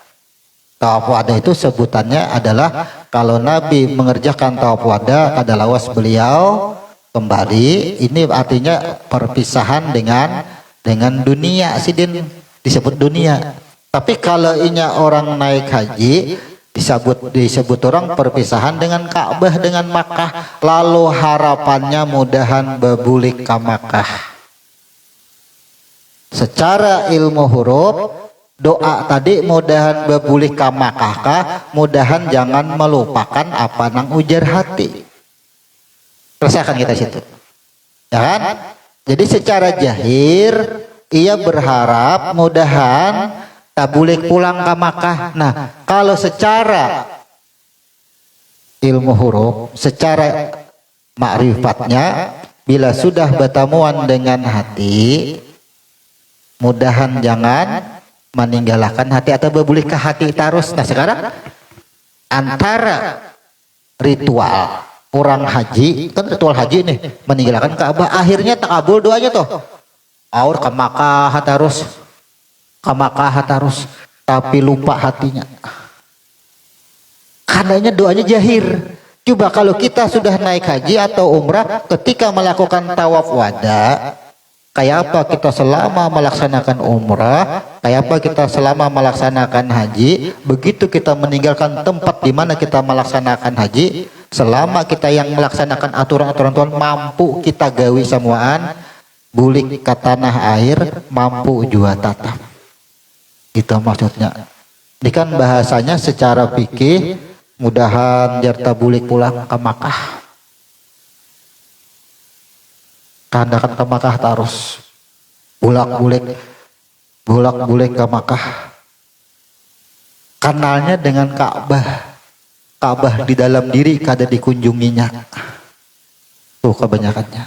Tawaf wada itu sebutannya adalah kalau Nabi mengerjakan tawaf wada kada lawas beliau kembali, ini artinya perpisahan dengan dunia. Sidin disebut dunia. Tapi kalau inya orang naik haji disebut orang perpisahan dengan Ka'bah, dengan Makkah. Lalu harapannya mudahan bebulik ke Makkah. Secara ilmu huruf doa tadi mudahan bebulih ka Makkah, mudahan jangan melupakan apa nang ujar hati. Rasakan kita situ, ya kan? Jadi secara jahir ia berharap mudahan tabulik pulang ke Makkah. Nah, kalau secara ilmu huruf, secara ma'rifatnya, bila sudah bertemuan dengan hati, mudahan jangan meninggalkan hati atau berbulih ke hati terus. Nah sekarang antara ritual orang haji, kan ritual haji nih, meninggalkan Ka'bah, akhirnya takabul doanya tuh. Aur ke Makkah terus, ke Makkah terus, tapi lupa hatinya. Karenanya doanya jahir. Coba kalau kita sudah naik haji atau umrah, ketika melakukan tawaf wada, kayak apa kita selama melaksanakan umrah, kayak apa kita selama melaksanakan haji, begitu kita meninggalkan tempat di mana kita melaksanakan haji, selama kita yang melaksanakan aturan-aturan Tuhan, mampu kita gawi semuaan, bulik ke tanah air, mampu jua tatap. Itu maksudnya. Ini kan bahasanya secara fikih, mudahan jarta bulik pulang ke Makkah. Kandakan ke Makkah terus bulak bulik bolak-balik ke Makkah. Kenalnya dengan Ka'bah. Ka'bah di dalam diri kada dikunjunginya. Tuh kebanyakannya.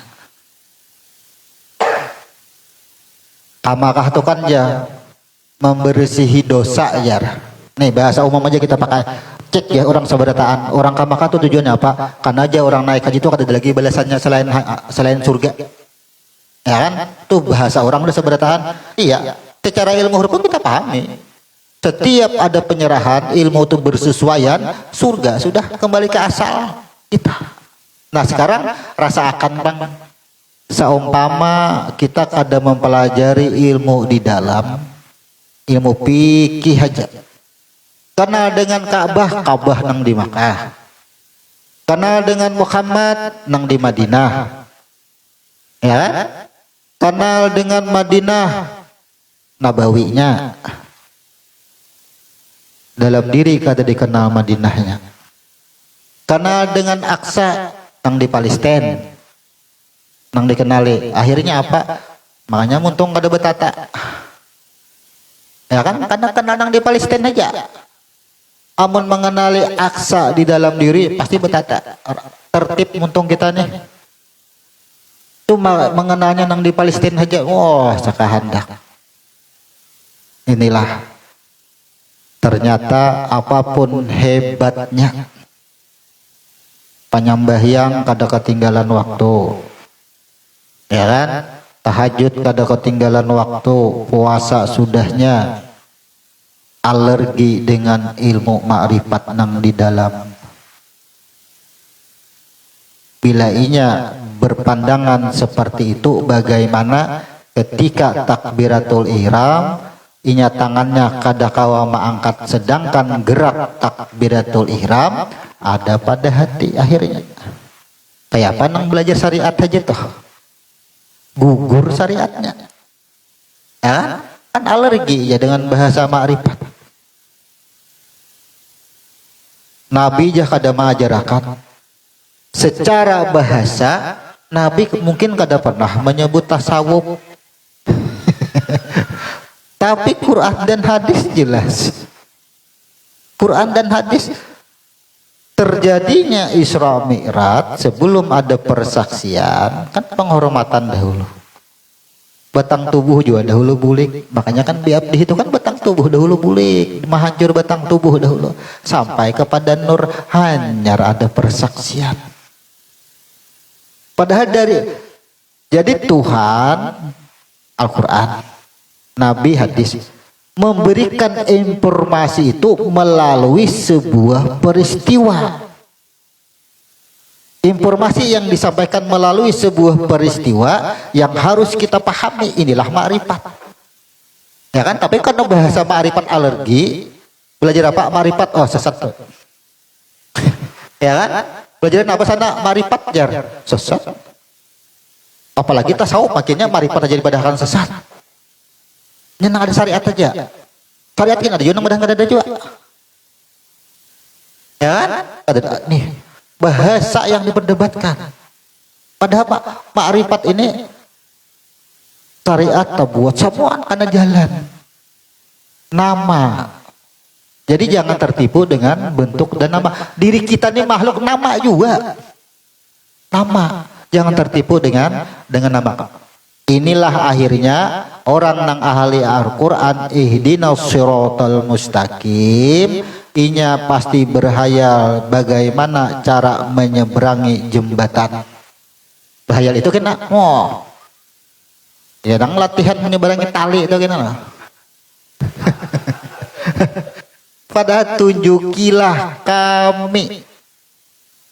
Ke Makkah tuh kan ya membersihi dosa ya. Nih bahasa umum aja kita pakai. Cek ya orang sabarataan. Orang ke Makkah tuh tujuannya apa? Karena aja orang naik haji itu ada lagi balasannya selain surga. Ya kan? Tuh bahasa orang udah sabarataan. Iya. Secara ilmu hukum kita pahami. Setiap ada penyerahan ilmu itu bersesuaian, surga sudah kembali ke asal kita. Nah sekarang rasa akan bang. Seumpama kita kada mempelajari ilmu di dalam ilmu fikih aja. Kenal dengan Ka'bah, Ka'bah nang di Makkah. Kenal dengan Muhammad nang di Madinah. Ya. Kenal dengan Madinah Nabawinya. Dalam diri kada dikenal Madinahnya. Kenal dengan Aqsa nang di Palestina. Nang dikenali. Akhirnya apa? Makanya muntung kada betata. Ya kan? Karena kenal nang di Palestina aja. Amun mengenali Aqsa di dalam diri pasti betata. Tertib muntung kita nih. Itu mengenalnya nang di Palestina aja. Wah, sakahandak. Inilah. Ternyata apapun hebatnya penyembahyang kada ketinggalan waktu. Ya kan? Tahajud kada ketinggalan waktu, puasa sudahnya. Alergi dengan ilmu ma'rifat nang di dalam. Bila inya berpandangan seperti itu, bagaimana ketika takbiratul ihram inya tangannya kada kawa mengangkat, sedangkan gerak takbiratul ihram ada pada hati akhirnya. Kayak apa nang belajar syariat aja toh? Gugur syariatnya. Ya kan alergi ya dengan bahasa ma'rifat. Nabi jah kada mengajarkan secara bahasa. Nabi mungkin kada pernah menyebut tasawuf. Tapi Quran dan hadis jelas. Quran dan hadis terjadinya Isra Mi'raj sebelum ada persaksian kan penghormatan dahulu. Batang tubuh juga dahulu bulik. Makanya kan biabdi itu kan batang tubuh dahulu bulik. Mahancur batang tubuh dahulu. Sampai kepada nur hanyar ada persaksian. Padahal jadi Tuhan Al-Quran, Nabi hadis memberikan informasi itu melalui sebuah peristiwa. Informasi yang disampaikan melalui sebuah peristiwa yang harus kita pahami, inilah ma'rifat. Ya kan? Tapi karena bahasa ma'rifat alergi, belajar apa ma'rifat? Oh sesat. Ya kan? Belajar apa sana ma'rifat jar sesat. Apalagi tasawuf makinnya ma'rifat aja dibadahkan sesat. Nyenang ada syariat aja. Syariat kan ada juga, nang ada juga. Ya kan? Ada nih. Bahasa yang diperdebatkan. Padahal Pak, ma'rifat ini syariat buat semua karena jalan. Nama. Jadi jangan tertipu dengan bentuk dan nama. Diri kita ini makhluk nama juga. Nama. Jangan tertipu dengan nama. Inilah akhirnya orang nang ahli Al-Quran ihdinas siratal mustaqim. Inya pasti berhayal bagaimana cara menyeberangi jembatan. Berhayal itu kena, ya nang latihan menyeberangi tali itu kena. Padahal tunjukilah kami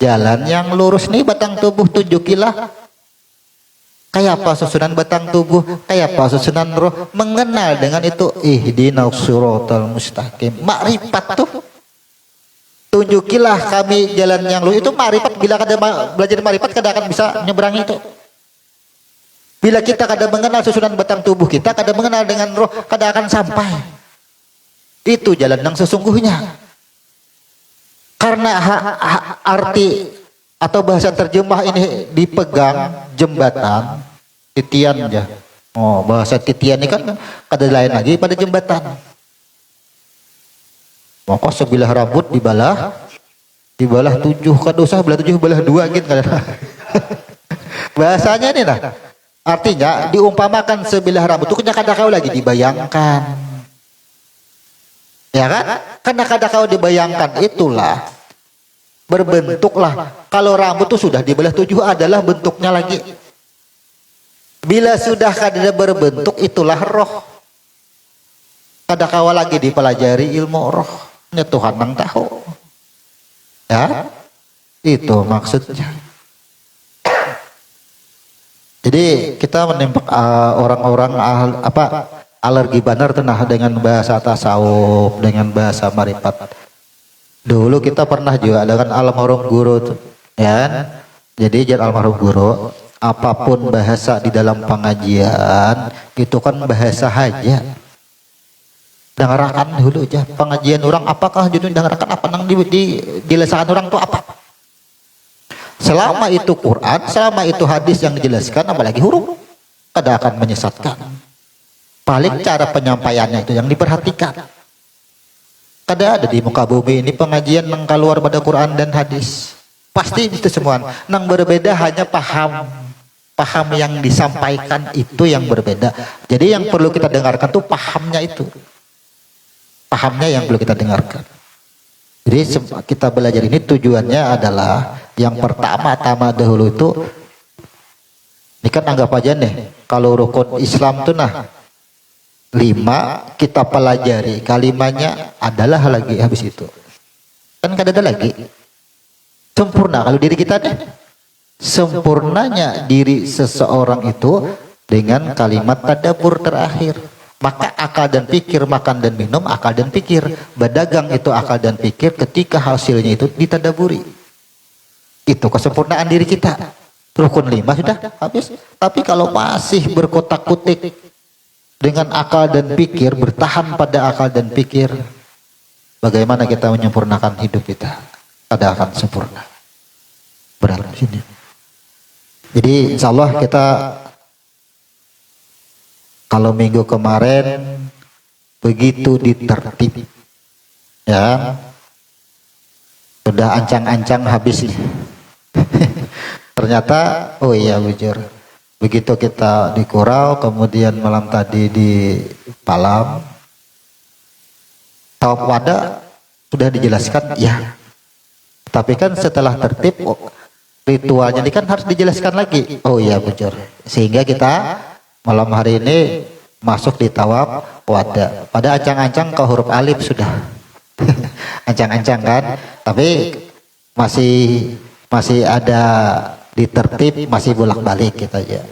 jalan yang lurus nih batang tubuh, tunjukilah. Kayak apa susunan batang tubuh, kayak apa susunan roh, mengenal dengan itu ihdinas siratal mustaqim. Makrifat tuh. Tunjukilah kami jalan yang lurus, itu makrifat. Bila kada belajar makrifat kada akan bisa nyeberangi itu. Bila kita kada mengenal susunan batang tubuh kita, kada mengenal dengan roh, kada akan sampai. Itu jalan yang sesungguhnya. Karena arti atau bahasa terjemah ini dipegang jembatan titian aja Oh, bahasa titian ini kan kada lain lagi pada jembatan. Maka sebilah rambut dibalah 7 kan usah belah 7 belah 2 gitu kan. Bahasanya ini lah. Artinya diumpamakan sebilah rambut itu kada kau lagi dibayangkan. Ya kan? Karena kada kau dibayangkan itulah berbentuklah. Kalau rambut itu sudah dibelah 7 adalah bentuknya lagi. Bila sudah kada berbentuk itulah roh. Kada kau lagi dipelajari ilmu roh. Ini Tuhan yang tahu. Ya, itu maksudnya. Jadi kita menimpa orang-orang alergi banar tenah dengan bahasa tasawuf, dengan bahasa marifat. Dulu kita pernah juga dengan almarhum guru tuh, ya. Jadi jar almarhum guru, apapun bahasa di dalam pengajian itu kan bahasa aja. Dengarkan dulu aja pengajian orang apakah judul dengarkan apa nang di lesakan orang tuh apa? Selama itu Quran, selama itu hadis yang dijelaskan, apalagi huruf, kada akan menyesatkan. Paling cara penyampaiannya itu yang diperhatikan. Kada ada di muka bumi ini pengajian yang keluar pada Quran dan hadis. Pasti itu semua. Nang berbeda hanya paham yang disampaikan itu yang berbeda. Jadi yang perlu kita dengarkan tuh pahamnya itu. Pahamnya yang perlu kita dengarkan. Jadi kita belajar ini tujuannya adalah yang pertama-tama dahulu itu, ini kan anggap aja nih, kalau rukun Islam tuh 5 kita pelajari, kalimanya adalah lagi habis itu. Kan kada ada lagi. Sempurna kalau diri kita nih. Sempurnanya diri seseorang itu dengan kalimat tadabbur terakhir. Maka akal dan pikir, makan dan minum, akal dan pikir. Berdagang itu akal dan pikir ketika hasilnya itu ditadaburi. Itu kesempurnaan diri kita. Rukun 5 sudah habis. Tapi kalau masih berkotak-kutik dengan akal dan pikir, bertahan pada akal dan pikir, bagaimana kita menyempurnakan hidup kita? Kada akan sempurna. Berarti sini. Jadi insya Allah kita kalau minggu kemarin begitu ditertib, ya sudah ancang-ancang habis nih. Ternyata, oh iya bujur, begitu kita di Kurau, kemudian malam tadi di Palam, tawaf wada sudah dijelaskan, ya. Tapi kan setelah tertib, ritualnya ini kan harus dijelaskan lagi. Oh iya bujur, sehingga kita malam hari ini masuk di tawaf wada. Pada ancang-ancang ke huruf alif sudah. Ancang-ancang kan. Tapi masih ada di tertib, masih bolak-balik kita aja.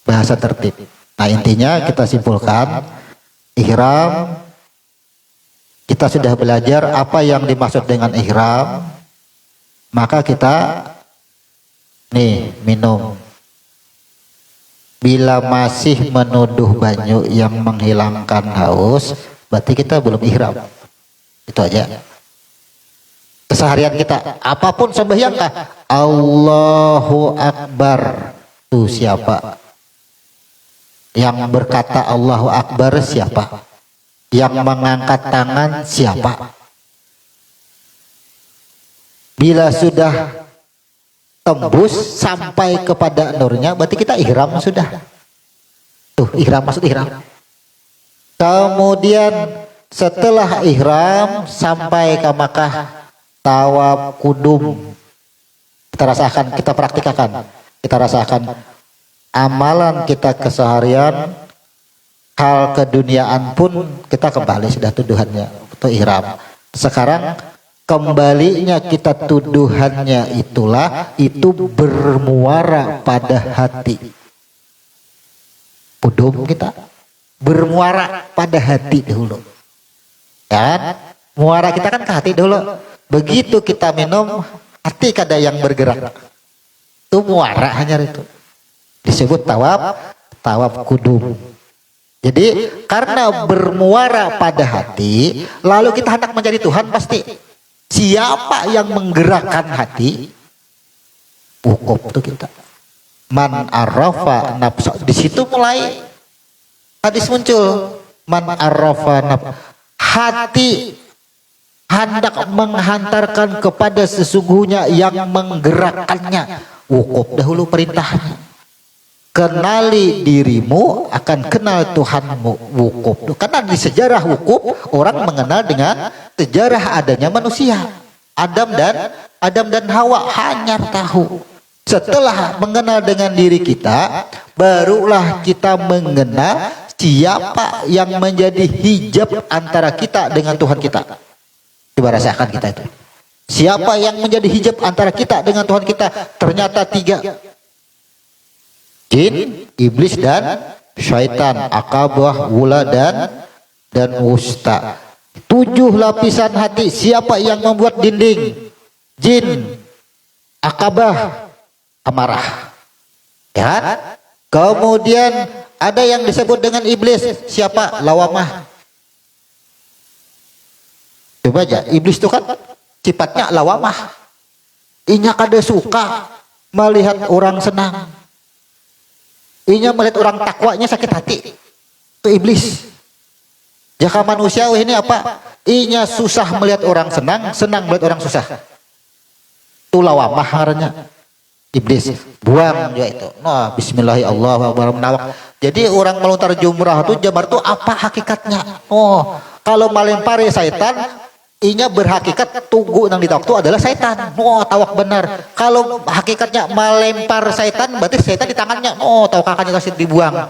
Bahasa tertib. Nah intinya kita simpulkan, ihram, kita sudah belajar apa yang dimaksud dengan ihram. Maka kita nih minum. Bila masih menuduh banyu yang menghilangkan haus, berarti kita belum ihram. Itu aja. Keseharian kita, apapun sembahyang kah? Allahu Akbar. Tuh siapa? Yang berkata Allahu Akbar siapa? Yang mengangkat tangan siapa? Bila sudah tembus sampai kepada nurnya, berarti kita ihram sudah. Tuh ihram, maksud ihram. Kemudian setelah ihram sampai ke Makkah, tawaf kudum, kita rasakan, kita praktikakan, kita rasakan amalan kita keseharian, hal keduniaan pun kita kembali sudah tuduhannya itu ihram. Sekarang kembalinya kita tuduhannya itulah itu bermuara pada hati. Kudum kita bermuara pada hati dahulu. Kan? Muara kita kan ke hati dulu. Begitu kita minum, hati kada yang bergerak. Itu muara hanya itu. Disebut tawaf kudum. Jadi karena bermuara pada hati, lalu kita hendak menjadi Tuhan pasti. Siapa yang menggerakkan hati? Wukuf tuh kita. Man arafa nafsa. Di situ mulai Hadis muncul, man arrafa hati hendak menghantarkan kepada sesungguhnya yang menggerakkannya. Wukuf dahulu perintahnya. Kenali dirimu akan kenal Tuhanmu. Wukuf. Karena di sejarah wukuf orang mengenal dengan sejarah adanya manusia. Adam dan Hawa hanya tahu. Setelah mengenal dengan diri kita, barulah kita mengenal siapa yang menjadi hijab antara kita dengan Tuhan kita. Coba rasakan kita itu. Siapa yang menjadi hijab antara kita dengan Tuhan kita? Ternyata 3. Jin, iblis dan syaitan, akabah, wula dan wusta. 7 lapisan hati. Siapa yang membuat dinding? Jin, akabah, amarah. Ya. Kemudian ada yang disebut dengan iblis. Siapa? Lawamah. Coba aja, iblis itu kan sifatnya lawamah. Inya kada suka melihat orang senang. Inya melihat orang takwanya sakit hati. Itu iblis. Jaka manusia ini apa? Inya susah melihat orang senang, senang melihat orang susah. Itu lawamah karena iblis. Buang juga itu. Nah, bismillahirrahmanirrahim. Jadi orang melontar jumrah itu jamar itu apa hakikatnya? Oh, kalau melempari syaitan, inya berhakikat tunggu nang ditawak itu adalah syaitan. Oh, tawak benar. Kalau hakikatnya melempar syaitan, berarti syaitan di tangannya. Oh, tawak kakaknya kasih dibuang.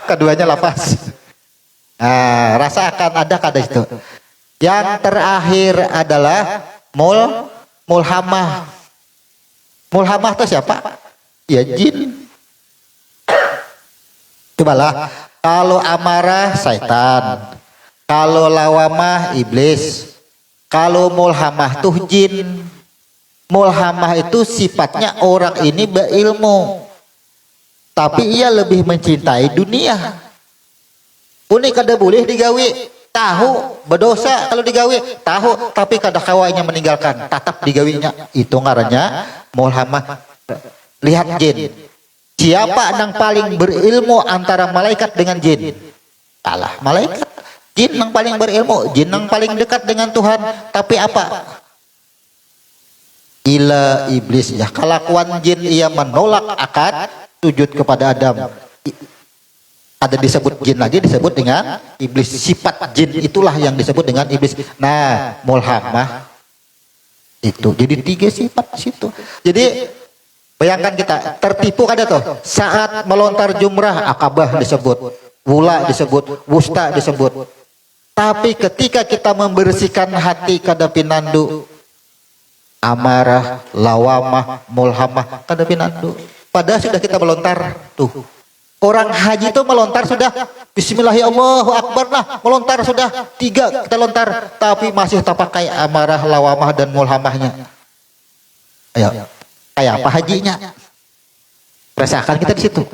Keduanya lapas. Nah, rasa akan ada kada itu. Yang terakhir adalah mulhamah. Mulhamah itu siapa? Ya jin. Cobalah, kalau amarah syaitan, kalau lawamah iblis, kalau mulhamah tuh jin. Mulhamah itu sifatnya orang ini berilmu, tapi ia lebih mencintai dunia. Puni kada boleh digawi, tahu berdosa kalau digawi, tahu tapi kada kawainya meninggalkan, tetap digawinya. Itu ngarannya mulhamah. Lihat jin. Siapa yang paling berilmu antara malaikat dengan jin? Alah, malaikat. Jin yang paling berilmu, jin yang paling dekat dengan Tuhan. Tapi apa? Ila iblis. Ya, kelakuan jin ia menolak akad sujud kepada Adam. Ada disebut jin lagi, disebut dengan iblis. Sifat jin itulah yang disebut dengan iblis. Nah, mulhamah itu. Jadi 3 sifat situ. Jadi bayangkan kita tertipu kada tuh saat melontar jumrah, akabah disebut, wula disebut, wusta disebut. Tapi ketika kita membersihkan hati kada pinandu, amarah, lawamah, mulhamah kada pinandu. Padahal sudah kita melontar tuh. Orang haji itu melontar sudah Bismillahirrahmanirrahim lah, melontar sudah 3 kita lontar, tapi masih terpakai amarah, lawamah dan mulhamahnya. Ayo. Kayak apa hajinya? Rasakan kita di situ.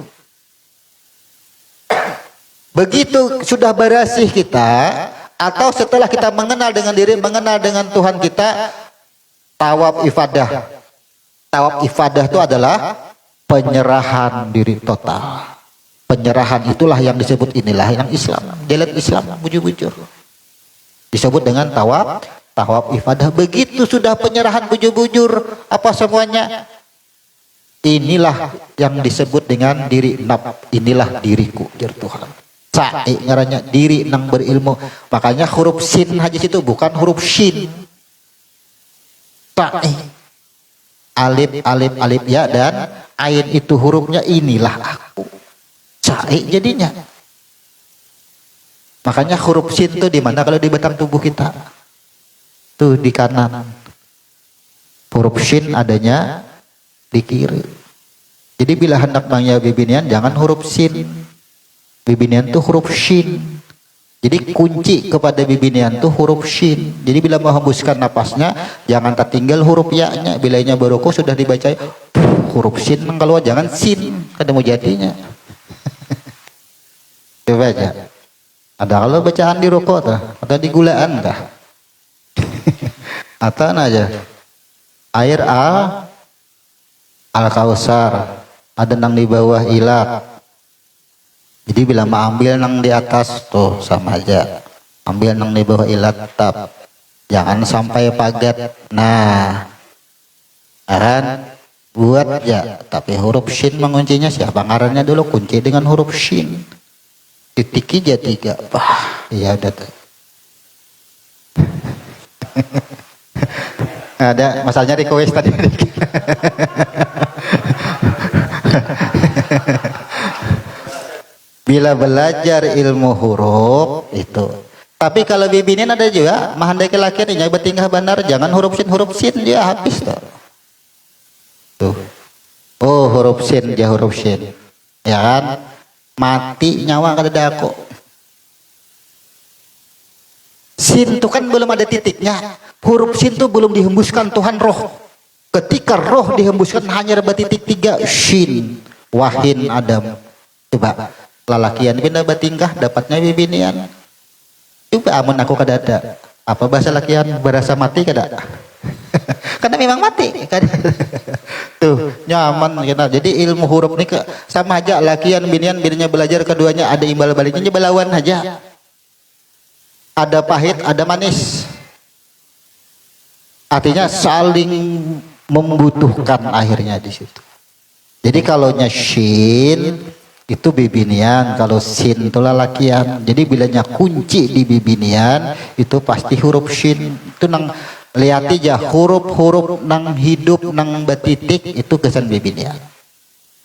Begitu sudah bersih kita, atau setelah kita mengenal dengan diri, mengenal dengan Tuhan kita, tawaf ifadah. Tawaf ifadah itu adalah penyerahan diri total. Penyerahan itulah yang disebut, inilah yang Islam. Jalan Islam bujur-bujur. Disebut dengan tawaf ifadah. Begitu sudah penyerahan bujur-bujur apa semuanya, inilah yang disebut dengan diri naf. Inilah diriku, jar Tuhan. Sa'i ngarannya diri nang berilmu. Makanya huruf sin haji itu bukan huruf shin. Sa'i. Alif ya dan ain itu hurufnya, inilah aku. Sa'i jadinya. Makanya huruf sin itu di mana? Kalau di batang tubuh kita. Tuh di kanan. Huruf shin adanya di kiri. Jadi bila hendak mangya bibinian jangan huruf sin. Bibinian tuh huruf shin. Jadi kunci kepada bibinian tuh huruf shin. Jadi bila mau hembuskan napasnya jangan tertinggal huruf ya-nya. Bila nya baroko sudah dibaca huruf shin, kalau jangan sin, kada mau jadinya. Coba aja. Ada kalau bacaan di rokok tah, atau di gulaan tah. Atau aja air al kausar ada nang di bawah ilak, Jadi bila mau ambil nang di atas tuh sama aja, ambil nang di bawah ilat tab, jangan sampai pagat. Nah, kan buat ya, tapi huruf shin menguncinya siapa ngarannya dulu, kunci dengan huruf shin, titik aja 3. Iya udah tuh. Ada masalahnya request tadi. Bila belajar ilmu huruf itu. Tapi kalau bibinin ada juga mahandai kelakian ini betingkah benar, jangan huruf sin dia habis tuh. Tuh. Oh huruf sin dia huruf sin. Ya kan? Mati nyawa kada aku. Sin itu kan belum ada titiknya. Huruf sin itu belum dihembuskan Tuhan roh. Ketika roh dihembuskan hanya bertitik 3 shin, wahin adam. Coba lalakian pindah batingkah dapatnya bibinian. Coba amun aku kada ada. Apa bahasa lakian berasa mati kada? Karena memang mati. Tuh nyaman kita. Jadi ilmu huruf ini sama aja lakian biniannya belajar keduanya ada imbal baliknya belawan aja. Ada pahit, ada manis. Artinya saling membutuhkan akhirnya di situ. Jadi kalau shin itu bibinian, kalau sin itu lalakian. Jadi bilanya kunci di bibinian itu pasti huruf shin. Itu nang lihat aja huruf-huruf nang hidup nang betitik itu kesan bibinian.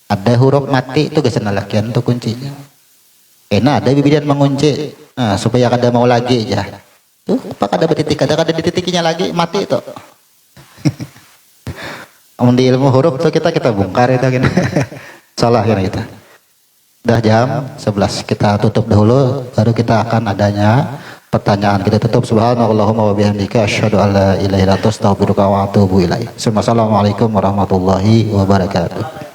Ada huruf mati itu kesan lalakian itu kuncinya. Enak ada bibinian mengunci. Nah, supaya kada mau lagi aja. Tuh, apa kada betitik, kada di titiknya lagi mati itu. Di ilmu huruf tuh kita bongkar itu kan. Salah kan kita. Dah jam 11 kita tutup dahulu, baru kita akan adanya pertanyaan. Kita tutup. Subhanallahumma wa bihamdika asyhadu an la ilaha illa anta astaghfiruka wa atubu ilaik. Assalamualaikum warahmatullahi wabarakatuh.